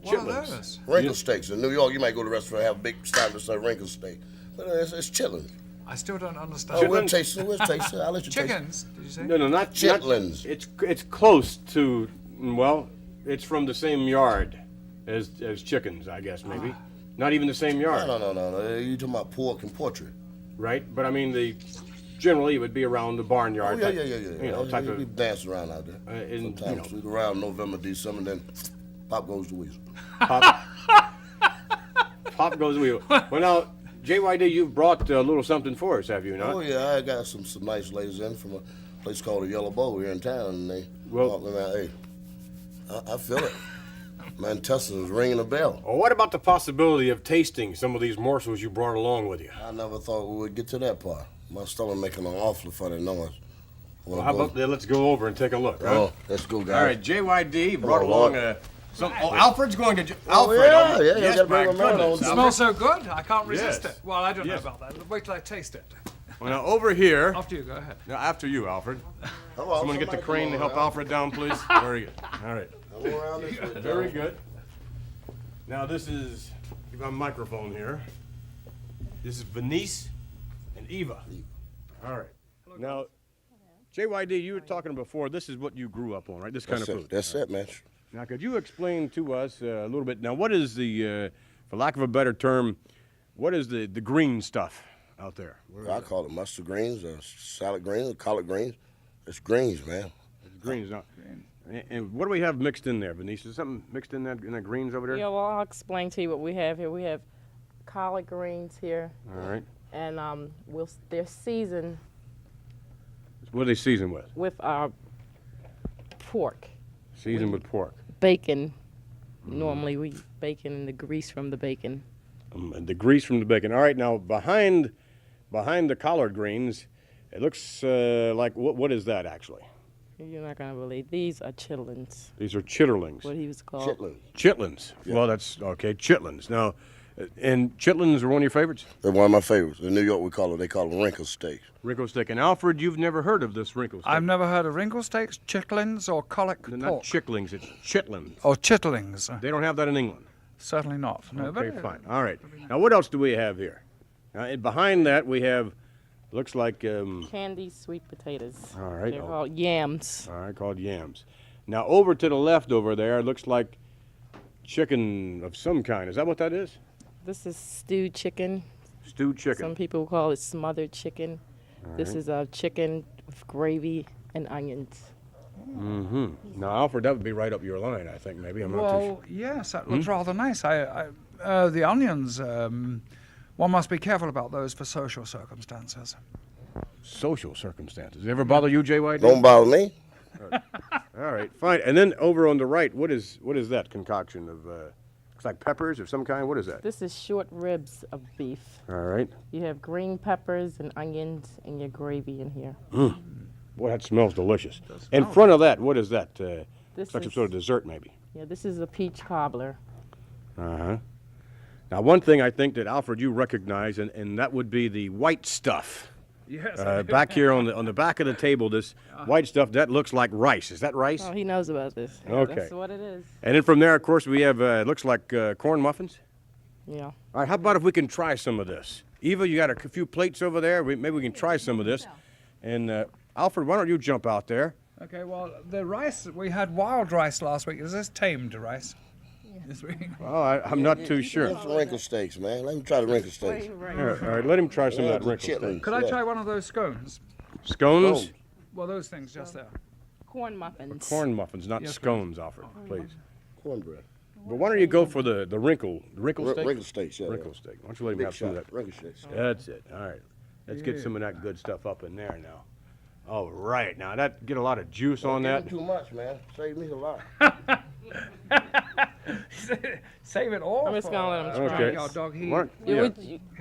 What are those? Wrinkle steaks. In New York, you might go to a restaurant and have a big stand that says wrinkle steak. But it's chitlins. I still don't understand. Oh, we'll taste it. I'll let you taste it. Chickens, did you say? No, not chitlins. It's close to, well, it's from the same yard as chickens, I guess, maybe. Not even the same yard. No. You're talking about pork and poultry. Right, but I mean, generally it would be around the barnyard. Oh, yeah. You know, type of... We dance around out there. Sometimes we go around November, December, and then pop goes the weasel. Pop goes the weasel. Well, now, JYD, you've brought a little something for us, have you not? Oh, yeah, I got some nice ladies in from a place called the Yellow Bow here in town, and they walked around. Hey, I feel it. My intestines ringing a bell. Well, what about the possibility of tasting some of these morsels you brought along with you? I never thought we would get to that part. My stomach making an awfully funny noise. Well, how about let's go over and take a look, huh? Oh, let's go, guys. All right, JYD brought Lord. along Alfred's going to... Oh, Alfred, yeah, yes, you got to my bring them on. goodness. It smells so good, I can't resist Yes. it. Well, I don't know Yes. about that. Wait till I taste it. Well, now, over here... After you, go ahead. Now, after you, Alfred. on, Someone get the crane to help Alfred down, please. Very good. All right. Come around this way, Very good. Now, this is... Keep my microphone here. This is Venice and Eva. All right. Now, JYD, you were talking before, this is what you grew up on, right? This kind of food. That's it, man. Now, could you explain to us a little bit? Now, what is the, for lack of a better term, what is the green stuff out there? I call it mustard greens, or salad greens, or collard greens. It's greens, man. It's greens. Now, and what do we have mixed in there, Venice? Is something mixed in that greens over there? Yeah, well, I'll explain to you what we have here. We have collard greens here. All right. And they're seasoned. What are they seasoned with? With our pork. Seasoned with pork. Bacon. Normally we bacon and the grease from the bacon. And the grease from the bacon. All right, now behind the collard greens, it looks like, what is that actually? You're not going to believe. These are chitlins. These are chitterlings. What he was called. Chitlins. Yeah. Well, that's, okay, chitlins. Now, and chitlins are one of your favorites? They're one of my favorites. In New York, they call them wrinkle steaks. Wrinkle steak. And Alfred, you've never heard of this wrinkle steak? I've never heard of wrinkle steaks, chicklins, or colic pork. Not chicklings, it's chitlins. Oh, chitterlings. They don't have that in England? Certainly not. No, okay, fine. All right. Now, what else do we have here? Now, behind that, we have, looks like... candied sweet potatoes. All right. They're called yams. All right, called yams. Now, over to the left over there, it looks like chicken of some kind. Is that what that is? This is stewed chicken. Stewed chicken. Some people call it smothered chicken. This is chicken with gravy and onions. Mm-hmm. Now, Alfred, that would be right up your line, I think, maybe. I'm not too sure. Yes, that looks rather nice. The onions, one must be careful about those for social circumstances. Social circumstances. Does it ever bother you, JYD? Don't bother me. All right, fine. And then over on the right, what is that concoction of... Looks like peppers of some kind. What is that? This is short ribs of beef. All right. You have green peppers and onions and your gravy in here. Mm. Boy, that smells delicious. In front of that, what is that? This like some sort of dessert, maybe? Yeah, this is a peach cobbler. Uh-huh. Now, one thing I think that, Alfred, you recognize, and that would be the white stuff. Yes. Back here on the back of the table, this white stuff, that looks like rice. Is that rice? Oh, he knows about this. Okay. That's what it is. And then from there, of course, we have, it looks like corn muffins. Yeah. All right, how about if we can try some of this? Eva, you got a few plates over there. Maybe we can try some of this. And Alfred, why don't you jump out there? Okay, well, the rice, we had wild rice last week. Is this tamed rice? This week? Well, I'm not too sure. It's wrinkle steaks, man. Let me try the wrinkle steaks. All right, let him try some of that wrinkle steak. Could I try one of those scones? Scones? Well, those things just there. Corn muffins. Corn muffins, not Yes, scones, Alfred, please. Cornbread. But why don't you go for the wrinkle steak? Wrinkle steaks, yeah. Wrinkle steak. Why don't you let him have some of that? Wrinkle steaks. That's it. All right. Let's get some of that good stuff up in there now. All right. Now, that get a lot of juice on that. Too much, man. Save me a lot. Save it all. I'm just going to let him try. Okay. Our dog,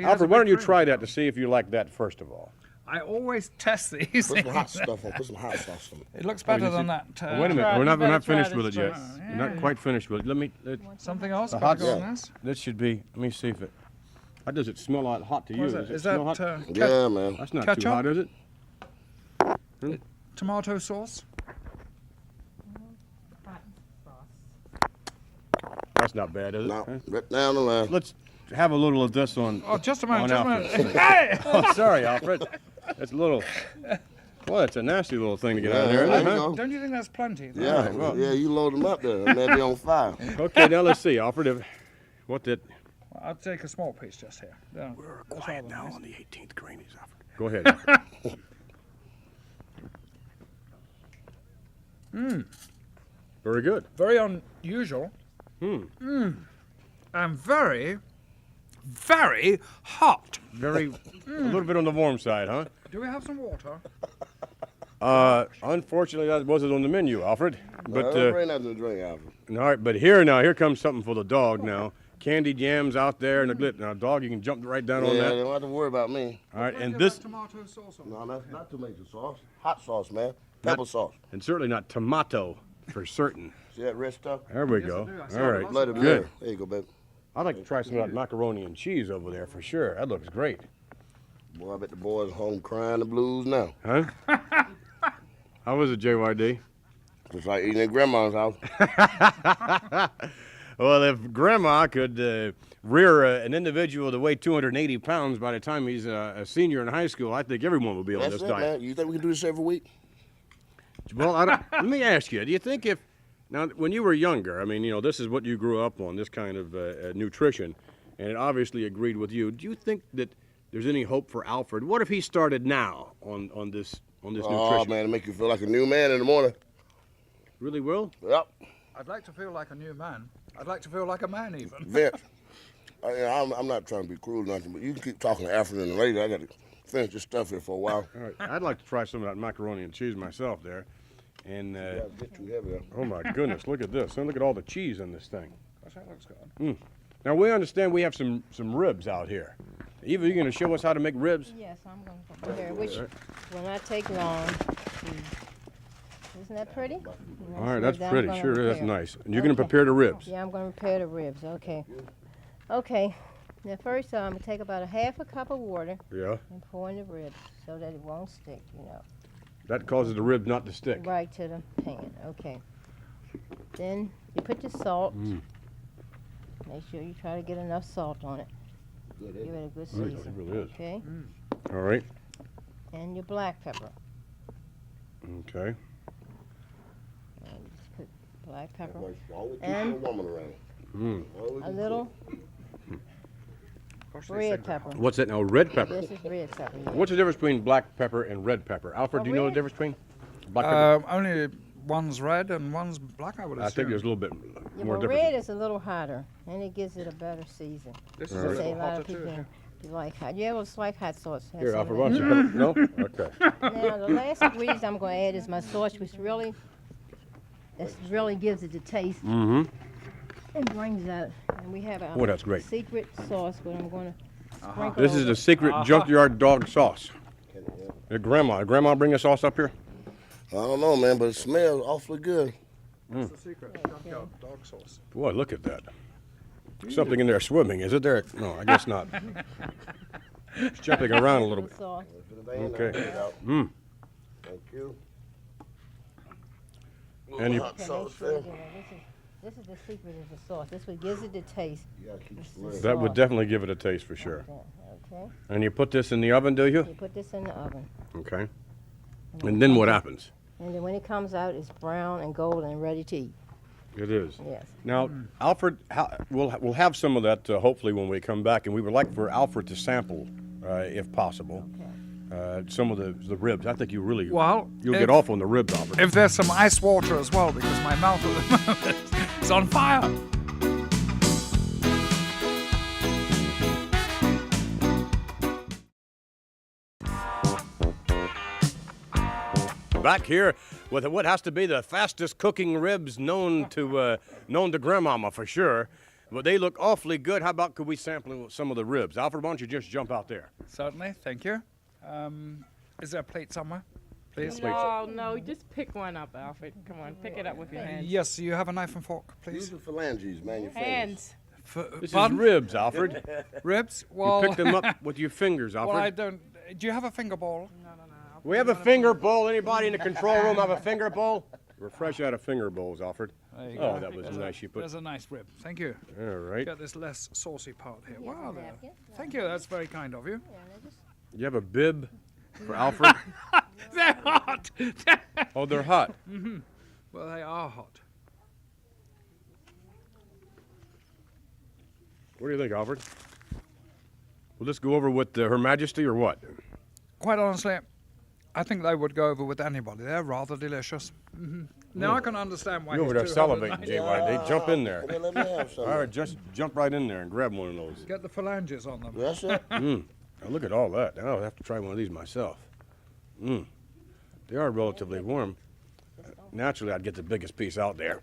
Alfred, why don't you try that to see if you like that first of all? I always test these. Put some hot stuff on. Put some hot sauce on it. It looks better than that. Wait a minute. We're not finished with it yet. first. We're not quite finished with it. Let me. Something else The gotta hot go on this? This should be. Let me see if it. How does it smell hot to you? What is Does it? it Is smell that, hot? Yeah, man. That's not ketchup? too hot, is it? Tomato sauce? That's not bad, is it? No, right down the line. Let's have a little of this on. Oh, just a minute, on just a Alfred. minute. Hey! Oh, sorry, Alfred. That's a little. Well, that's a nasty little thing to get out of there, isn't it? Huh? Don't you think that's plenty? Yeah, well. yeah, you load them up there. It may be on fire. Okay, now let's see, Alfred. What did? Well, I'll take a small piece just here. There. We're That's quiet all now that on is. the 18th greenies, Alfred. Go ahead. Very good. Very unusual. And very, very hot. Very, a little bit on the warm side, huh? Do we have some water? Unfortunately, that wasn't on the menu, Alfred. But Bring nothing to drink, Alfred. all right, but here comes something for the dog now. Candy jams out there and the glit. Now, dog, you can jump right down on Yeah, that. they don't have to worry about me. All right, and this, Tomato sauce on No, that's not tomato sauce. Hot sauce, man. Pepper sauce. and certainly not tomato for certain. See that red stuff? There we go. All right, Let it good. there. There you go, baby. I'd like to try some of that macaroni and cheese over there for sure. That looks great. Boy, I bet the boys home crying the blues now. Huh? How was it, JYD? Just like eating at grandma's house. Well, if Grandma could rear an individual to weigh 280 pounds by the time he's a senior in high school, I think everyone will be on That's this it, diet. man. You think we can do this every week? Well, let me ask you, do you think if, now, when you were younger, I mean, you know, this is what you grew up on, this kind of nutrition, and it obviously agreed with you. Do you think that there's any hope for Alfred? What if he started now on this Oh, nutrition? man, it make you feel like a new man in the morning. Really will? Yep. I'd like to feel like a new man. I'd like to feel like a man, even. Vince, I'm not trying to be cruel or nothing, but you can keep talking to Alfred and later. I got to finish this stuff here for a while. All right, I'd like to try some of that macaroni and cheese myself there. And, Yeah, get too heavy there. oh my goodness, look at this. And look at all the cheese in this thing. That looks good. Now, we understand we have some ribs out here. Eva, you going to show us how to make ribs? Yes, I'm going to prepare, which will not take long. Isn't that pretty? All right, that's pretty. Sure, that's nice. And you're going to prepare the ribs. Yeah, I'm going to prepare the ribs. Okay. Okay. Now, first, I'm going to take about a half a cup of water Yeah. and pour in the ribs so that it won't stick, you know. That causes the ribs not to stick. Right to the pan. Okay. Then you put your salt. Make sure you try to get enough salt on it. Give it a good Right, season. it really is. Okay. All right. And your black pepper. Okay. And just put black pepper. Always keep And a woman around. Mm. a little red pepper. What's that now? Red pepper. This is red pepper. Yeah. What's the difference between black pepper and red pepper? Alfred, do you know the difference between black pepper? Only one's red and one's black, I would assume. I think there's a little bit Yeah, more but difference. red is a little hotter, and it gives it a better season. This is a little Say hotter of people too. You like hot. Yeah, well, it's like hot sauce. Has Here, some Alfred, of why that. don't you come? No? Okay. Now, the last ingredient I'm going to add is my sauce, which really gives it the taste Mm-hmm. and brings out. And we have a Oh, that's great. secret sauce, but I'm going to sprinkle This is over. the secret junkyard dog sauce. Grandma bring a sauce up here? I don't know, man, but it smells awfully good. That's the secret junkyard dog sauce. Boy, look at that. Something in there swimming, is it there? No, I guess not. It's jumping around a little bit. Sauce. Okay. Thank you. And you, Hot Okay, sauce make sure there. you know, this is the secret of the sauce. This what gives it the taste. It's the that would sauce. definitely give it a taste for sure. Okay. And you put this in the oven, do you? You put this in the oven. Okay. And then what happens? And then when it comes out, it's brown and golden and ready to eat. It is. Yes. Now, Alfred, we'll have some of that hopefully when we come back, and we would like for Alfred to sample, if possible, some of the ribs. I think you'll get off on the ribs, Alfred. If there's some ice water as well, because my mouth at the moment is on fire. Back here with what has to be the fastest cooking ribs known to Grandmama for sure. But they look awfully good. How about could we sample some of the ribs? Alfred, why don't you just jump out there? Certainly, thank you. Is there a plate somewhere? Please. No, just pick one up, Alfred. Come on, pick it up with your hands. Yes, you have a knife and fork, please. Use the phalanges, man, your fingers. Hands. This is ribs, Alfred. Ribs? Well, you picked them up with your fingers, Alfred. Well, I don't. Do you have a finger bowl? No. We have a finger bowl. Anybody in the control room have a finger bowl? We're fresh out of finger bowls, Alfred. There you Oh, go. that was nice. You put. There's a nice rib. Thank you. All right. Got this less saucy part here. Wow, there. Thank you. That's very kind of you. You have a bib for Alfred? They're hot. Oh, they're hot. Mm-hmm. Well, they are hot. What do you think, Alfred? Will this go over with Her Majesty or what? Quite honestly, I think they would go over with anybody. They're rather delicious. Mm-hmm. Now I can understand why You're over there he's salivating, JYD. Jump in there. Well, let me have some. All right, just jump right in there and grab one of those. Get the phalanges on them. Yes, sir. Now look at all that. Now I'll have to try one of these myself. They are relatively warm. Naturally, I'd get the biggest piece out there.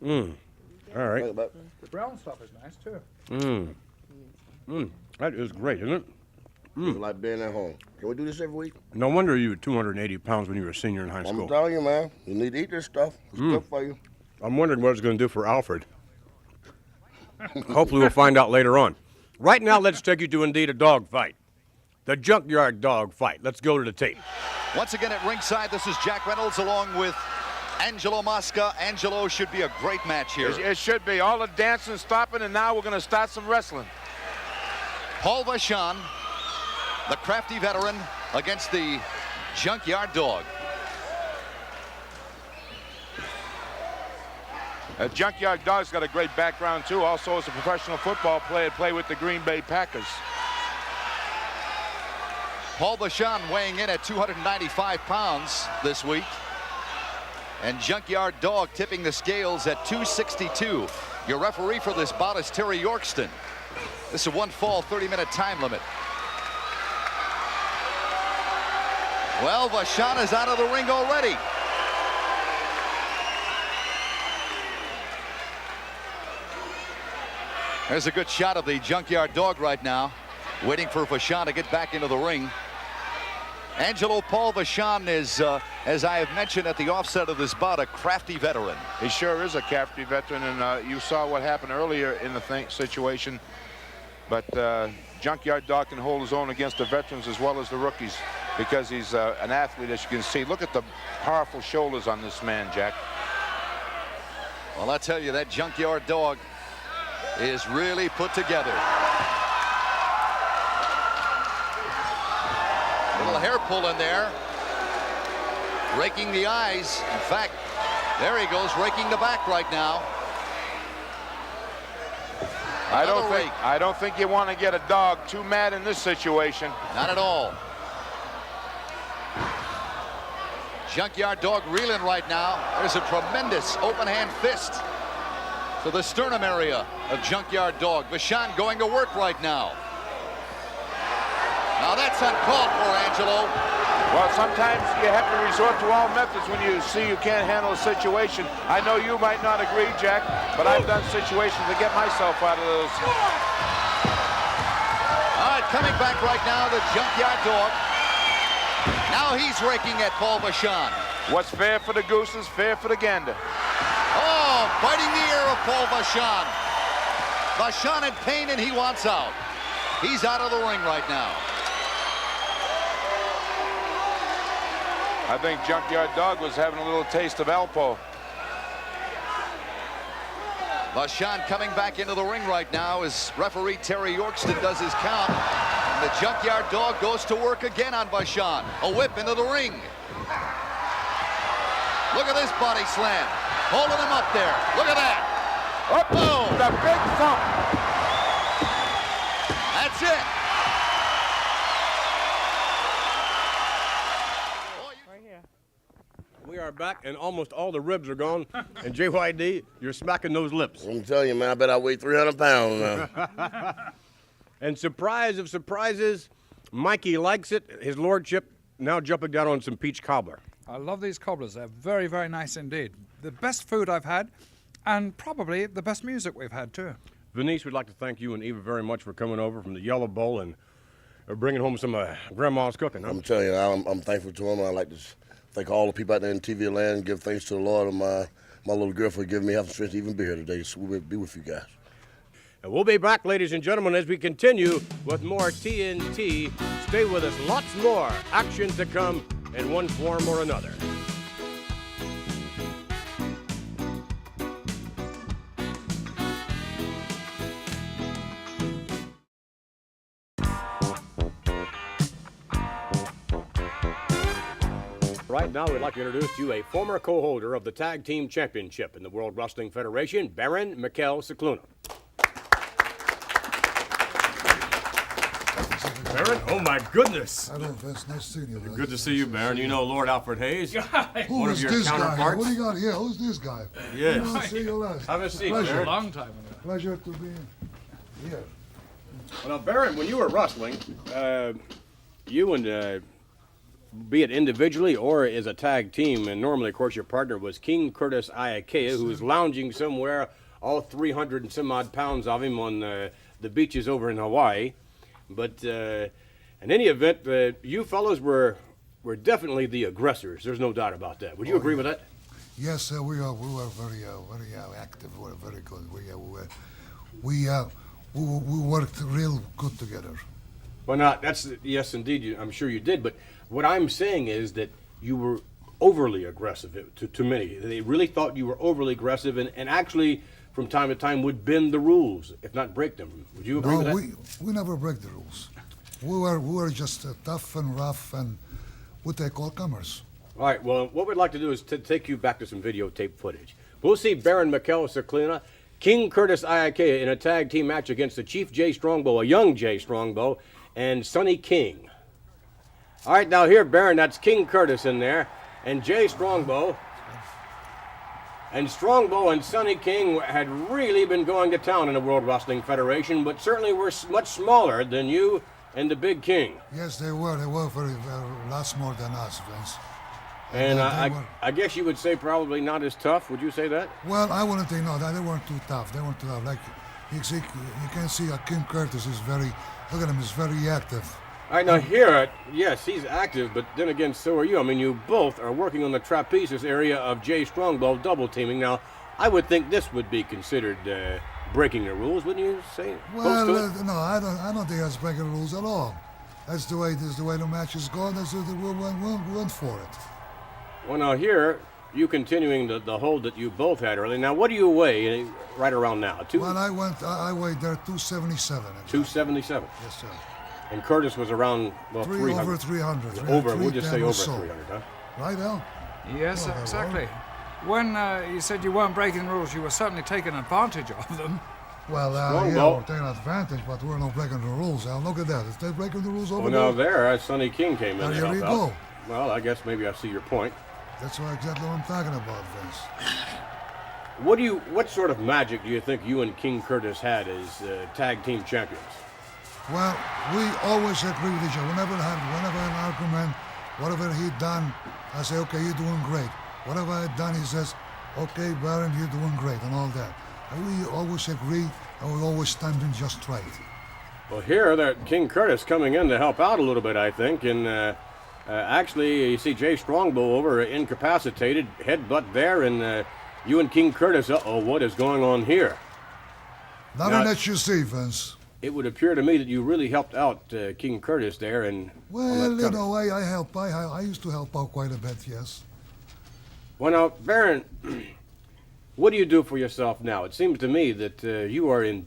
All right. The brown stuff is nice too. That is great, isn't it? Like being at home. Can we do this every week? No wonder you were 280 pounds when you were a senior in high school. I'm telling you, man. You need to eat this stuff. It's good for you. I'm wondering what it's going to do for Alfred. Hopefully we'll find out later on. Right now, let's take you to indeed a dog fight. The junkyard dog fight. Let's go to the tape. Once again at ringside, this is Jack Reynolds along with Angelo Mosca. Angelo, should be a great match here. It should be. All the dancing stopping, and now we're going to start some wrestling. Paul Vachon, the crafty veteran, against the junkyard dog. Junkyard Dog's got a great background, too. Also, as a professional football player, played with the Green Bay Packers. Paul Vachon weighing in at 295 pounds this week. And Junkyard Dog tipping the scales at 262. Your referee for this bout is Terry Yorkston. This is a one fall, 30-minute time limit. Well, Vachon is out of the ring already. There's a good shot of the Junkyard Dog right now, waiting for Vachon to get back into the ring. Angelo Paul Vachon is, as I have mentioned at the offset of this bout, a crafty veteran. He sure is a crafty veteran, and you saw what happened earlier in the situation. But Junkyard Dog can hold his own against the veterans as well as the rookies because he's an athlete, as you can see. Look at the powerful shoulders on this man, Jack. Well, I tell you, that Junkyard Dog is really put together. Little hair pull in there. Raking the eyes. In fact, there he goes, raking the back right now. I don't think you want to get a dog too mad in this situation. Not at all. Junkyard Dog reeling right now. There's a tremendous open hand fist to the sternum area of Junkyard Dog. Vachon going to work right now. Now that's uncalled for, Angelo. Well, sometimes you have to resort to all methods when you see you can't handle a situation. I know you might not agree, Jack, but I've done situations to get myself out of those. All right, coming back right now, the Junkyard Dog. Now he's raking at Paul Vachon. What's fair for the goose is fair for the gander. Oh, biting the ear of Paul Vachon. Vachon in pain and he wants out. He's out of the ring right now. I think Junkyard Dog was having a little taste of Alpo. Vachon coming back into the ring right now as referee Terry Yorkston does his count. And the Junkyard Dog goes to work again on Vachon. A whip into the ring. Look at this body slam. Holding him up there. Look at that. Oh, the big thump. That's it. We are back, and almost all the ribs are gone. And JYD, you're smacking those lips. I'm telling you, man, I bet I weigh 300 pounds now. And surprise of surprises, Mikey likes it. His lordship now jumping down on some peach cobbler. I love these cobblers. They're very, very nice indeed. The best food I've had, and probably the best music we've had, too. Venice, we'd like to thank you and Eva very much for coming over from the Yellow Bowl and bringing home some grandma's cooking. Huh? I'm telling you, I'm thankful to him. I'd like to thank all the people out there in TV land and give thanks to the Lord and my little girl for giving me health and strength to even be here today. So we'll be with you guys. And we'll be back, ladies and gentlemen, as we continue with more TNT. Stay with us. Lots more action to come in one form or another. Right now, we'd like to introduce to you a former co-holder of the Tag Team Championship in the World Wrestling Federation, Baron Mikel Sickluna. Baron, oh my goodness. Hello, Vince. Nice seeing you. Good to see you, Baron. You know Lord Alfred Hayes, Who one is of your this guy? counterparts. What do you got here? Who's this guy? Yes. Well, see you last. Have a seat, Pleasure. Baron. A long time ago. Pleasure to be here. Well, now, Baron, when you were wrestling, you and, be it individually or as a tag team, and normally, of course, your partner was King Curtis Iakea, who was lounging somewhere, all 300 and some odd pounds of him on the beaches over in Hawaii. But in any event, you fellows were definitely the aggressors. There's no doubt about that. Would you agree with that? Yes, we were very active. We were very good. We worked real good together. Well, now, yes, indeed, I'm sure you did. But what I'm saying is that you were overly aggressive to many. They really thought you were overly aggressive and actually, from time to time, would bend the rules, if not break them. Would you agree with that? No, we never break the rules. We were just tough and rough, and we take all comers. All right, well, what we'd like to do is take you back to some videotape footage. We'll see Baron Mikel Sickluna, King Curtis Iakea in a tag team match against the Chief Jay Strongbow, a young Jay Strongbow, and Sonny King. All right, now here, Baron, that's King Curtis in there, and Jay Strongbow. And Strongbow and Sonny King had really been going to town in the World Wrestling Federation, but certainly were much smaller than you and the Big King. Yes, they were. They were very lots more than us, Vince. And I guess you would say probably not as tough. Would you say that? Well, I wouldn't say no. They weren't too tough. They weren't too tough. Like you can see, King Curtis is very. Look at him. He's very active. All right, now here, yes, he's active, but then again, so are you. I mean, you both are working on the trapezes area of Jay Strongbow double teaming. Now, I would think this would be considered breaking the rules, wouldn't you say? Well, no, I don't think that's breaking the rules at all. That's the way the match is going. That's the we went for it. Well, now here, you continuing the hold that you both had earlier. Now, what do you weigh right around now? Well, I weighed there 277. 277. Yes, sir. And Curtis was around, well, 300. Over 300. We'll just say over 300, huh? Right, Al? Yes, exactly. When you said you weren't breaking the rules, you were certainly taking advantage of them. Well, yeah, we're taking advantage, but we're not breaking the rules, Al. Look at that. Is they breaking the rules over there? Well, now there, Sonny King came in. There you go. Well, I guess maybe I see your point. That's exactly what I'm talking about, Vince. What sort of magic do you think you and King Curtis had as tag team champions? Well, we always agree with each other. Whenever an argument, whatever he done, I say, okay, you're doing great. Whatever I done, he says, okay, Baron, you're doing great, and all that. And we always agree, and we always stand in just right. Well, here, that King Curtis coming in to help out a little bit, I think, and actually, you see Jay Strongbow over incapacitated, headbutt there, and you and King Curtis, what is going on here? Nothing that you see, Vince. It would appear to me that you really helped out King Curtis there, and well, in a way, I help. I used to help out quite a bit, yes. Well, now, Baron, what do you do for yourself now? It seems to me that you are in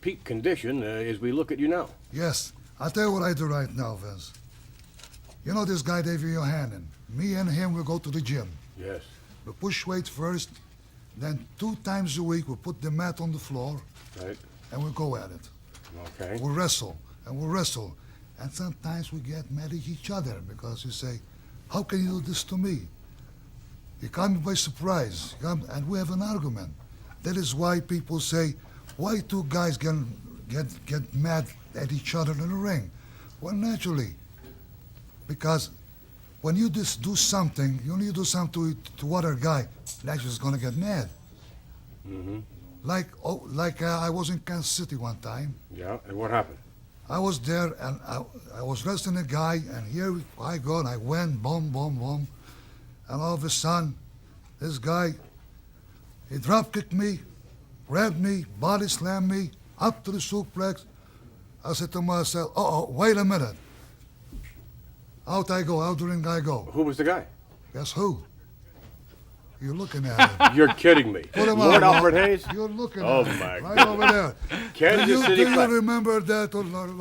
peak condition as we look at you now. Yes, I'll tell you what I do right now, Vince. You know this guy, David Johannan. Me and him will go to the gym. Yes. We push weights first, then 2 times a week we put the mat on the floor, right, and we go at it. Okay. We wrestle, and we wrestle. And sometimes we get mad at each other because you say, how can you do this to me? You caught me by surprise, and we have an argument. That is why people say, why 2 guys get mad at each other in the ring? Well, naturally, because when you just do something, you do something to other guy, naturally is gonna get mad. Mm-hmm. Like I was in Kansas City one time. Yeah, and what happened? I was there, and I was wrestling a guy, and here I go, and I went, boom, boom, boom. And all of a sudden, this guy, he drop kicked me, grabbed me, body slammed me, up to the suplex. I said to myself, uh-oh, wait a minute. Out I go, out the ring I go. Who was the guy? Guess who? You're looking at him. You're kidding me. Put him Lord on, Alfred Hayes? You're looking Oh, at him. my Right God. over there. Kansas City Do you Classic. remember that, Lord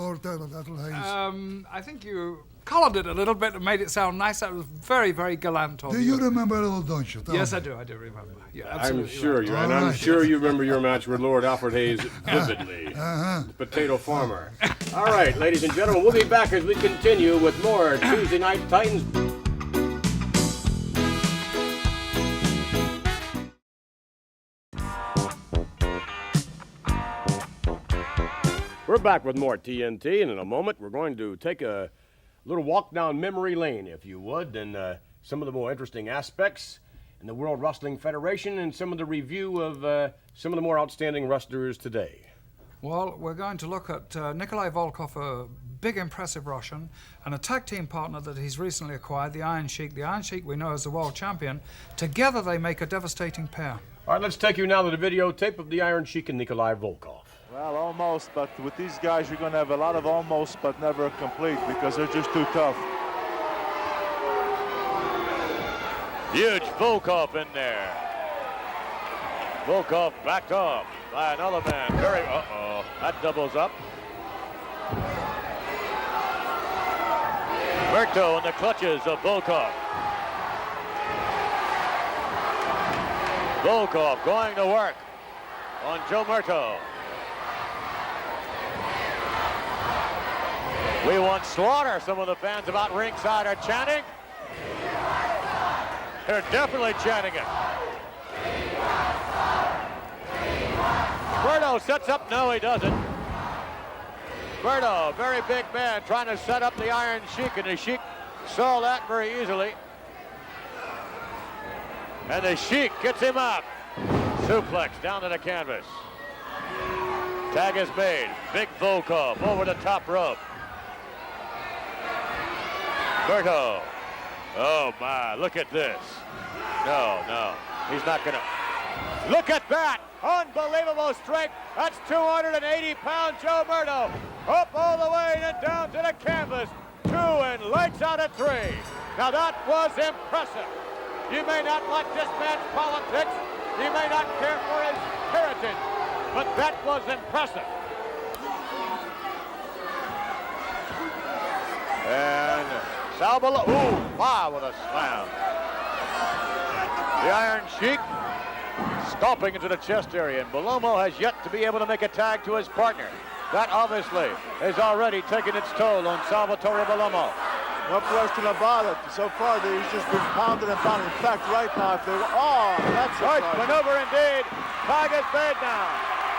Alfred Hayes? I think you colored it a little bit and made it sound nice. That was very, very gallant of Do you. you remember it all, don't you? Tell Yes, me. I do remember. Yeah, I'm absolutely. sure right. you, and I'm sure you remember your match with Lord Alfred Hayes vividly. The Potato Farmer. All right, ladies and gentlemen, we'll be back as we continue with more Tuesday Night Titans. We're back with more TNT, and in a moment we're going to take a little walk down memory lane, if you would, and some of the more interesting aspects in the World Wrestling Federation and some of the review of some of the more outstanding wrestlers today. Well, we're going to look at Nikolai Volkoff, a big, impressive Russian, and a tag team partner that he's recently acquired, the Iron Sheik. The Iron Sheik we know as the world champion. Together they make a devastating pair. All right, let's take you now to the videotape of the Iron Sheik and Nikolai Volkoff. Well, almost, but with these guys, you're going to have a lot of almost, but never complete because they're just too tough. Huge Volkoff in there. Volkoff backed off by another man. Very, uh-oh, that doubles up. Murto in the clutches of Volkoff. Volkoff going to work on Joe Murto. We want Slaughter, some of the fans about ringside are chanting. They're definitely chanting it. Murto sets up, no he doesn't. Murto, very big man, trying to set up the Iron Sheik, and the Sheik saw that very easily. And the Sheik gets him up. Suplex down to the canvas. Tag is made. Big Volkoff over the top rope. Murto. Oh my, look at this. No, he's not gonna. Look at that, unbelievable strength. That's 280-pound Joe Murto. Up all the way and down to the canvas. 2 and lights out at 3. Now that was impressive. You may not like this man's politics. You may not care for his heritage, but that was impressive. And Salbala, ooh, wow, what a slam. The Iron Sheik stomping into the chest area, and Bellomo has yet to be able to make a tag to his partner. That obviously has already taken its toll on Salvatore Bellomo. No question about it. So far, he's just been pounded and pounded. In fact, right now, if they were, oh, that's right maneuver indeed. Tag is made now.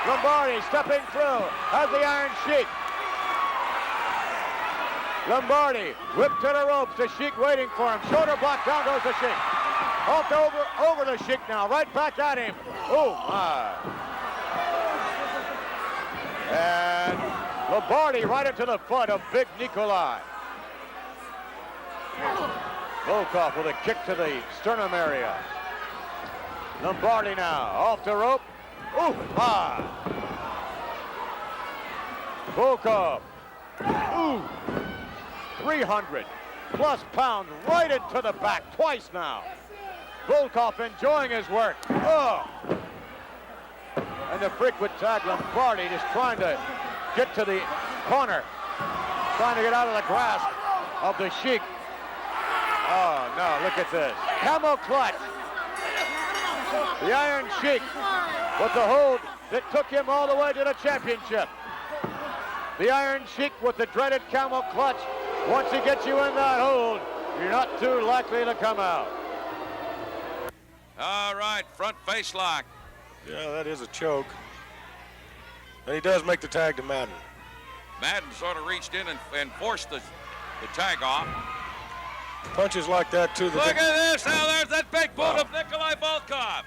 Lombardi stepping through, has the Iron Sheik. Lombardi whipped to the ropes, the Sheik waiting for him. Shoulder block, down goes the Sheik. Off over the Sheik now, right back at him. Oh my. And Lombardi right into the foot of big Nikolai. Volkoff with a kick to the sternum area. Lombardi now, off the rope. Ooh, my. Volkoff. Ooh. 300+ pounds right into the back twice now. Volkoff enjoying his work. Oh. And the frequent tag, Lombardi just trying to get to the corner. Trying to get out of the grasp of the Sheik. Oh, no, look at this. Camel clutch. The Iron Sheik with the hold that took him all the way to the championship. The Iron Sheik with the dreaded camel clutch. Once he gets you in that hold, you're not too likely to come out. All right, front face lock. Yeah, that is a choke. And he does make the tag to Madden. Madden sort of reached in and forced the tag off. Punches like that, too. Look at this. Now there's that big boot of Nikolai Volkoff.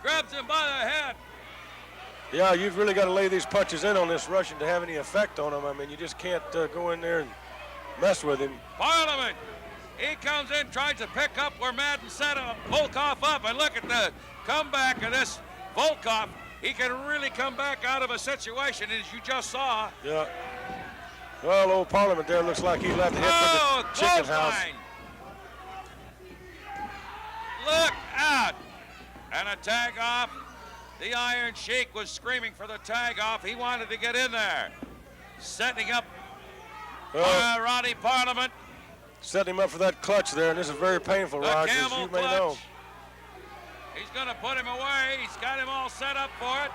Grabs him by the head. Yeah, you've really got to lay these punches in on this Russian to have any effect on him. I mean, you just can't go in there and mess with him. Parliament, he comes in, tries to pick up where Madden set Volkoff up, and look at the comeback of this Volkoff. He can really come back out of a situation, as you just saw. Yeah. Well, old Parliament there looks like he left the hit for the chicken house. Look out! And a tag off. The Iron Sheik was screaming for the tag off. He wanted to get in there. Setting up Roddy Parliament. Setting him up for that clutch there, and this is very painful, Rogers, as you may know. He's going to put him away. He's got him all set up for it.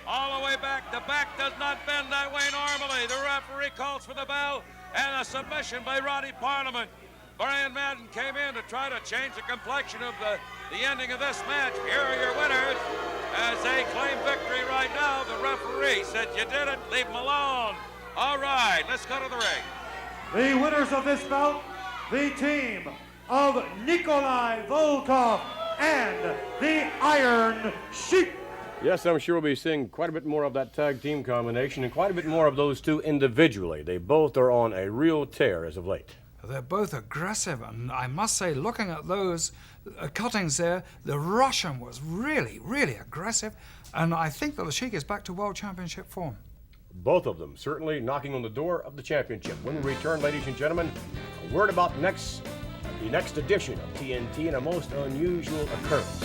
All the way back. The back does not bend that way normally. The referee calls for the bell, and a submission by Roddy Parliament. Brian Madden came in to try to change the complexion of the ending of this match. Here are your winners as they claim victory right now. The referee said, "You did it, leave him alone." All right, let's go to the ring. The winners of this bout, the team of Nikolai Volkoff and the Iron Sheik. Yes, I'm sure we'll be seeing quite a bit more of that tag team combination and quite a bit more of those two individually. They both are on a real tear as of late. They're both aggressive, and I must say, looking at those cuttings there, the Russian was really, really aggressive, and I think that the Sheik is back to World Championship form. Both of them certainly knocking on the door of the championship. When we return, ladies and gentlemen, a word about the next edition of TNT and a most unusual occurrence.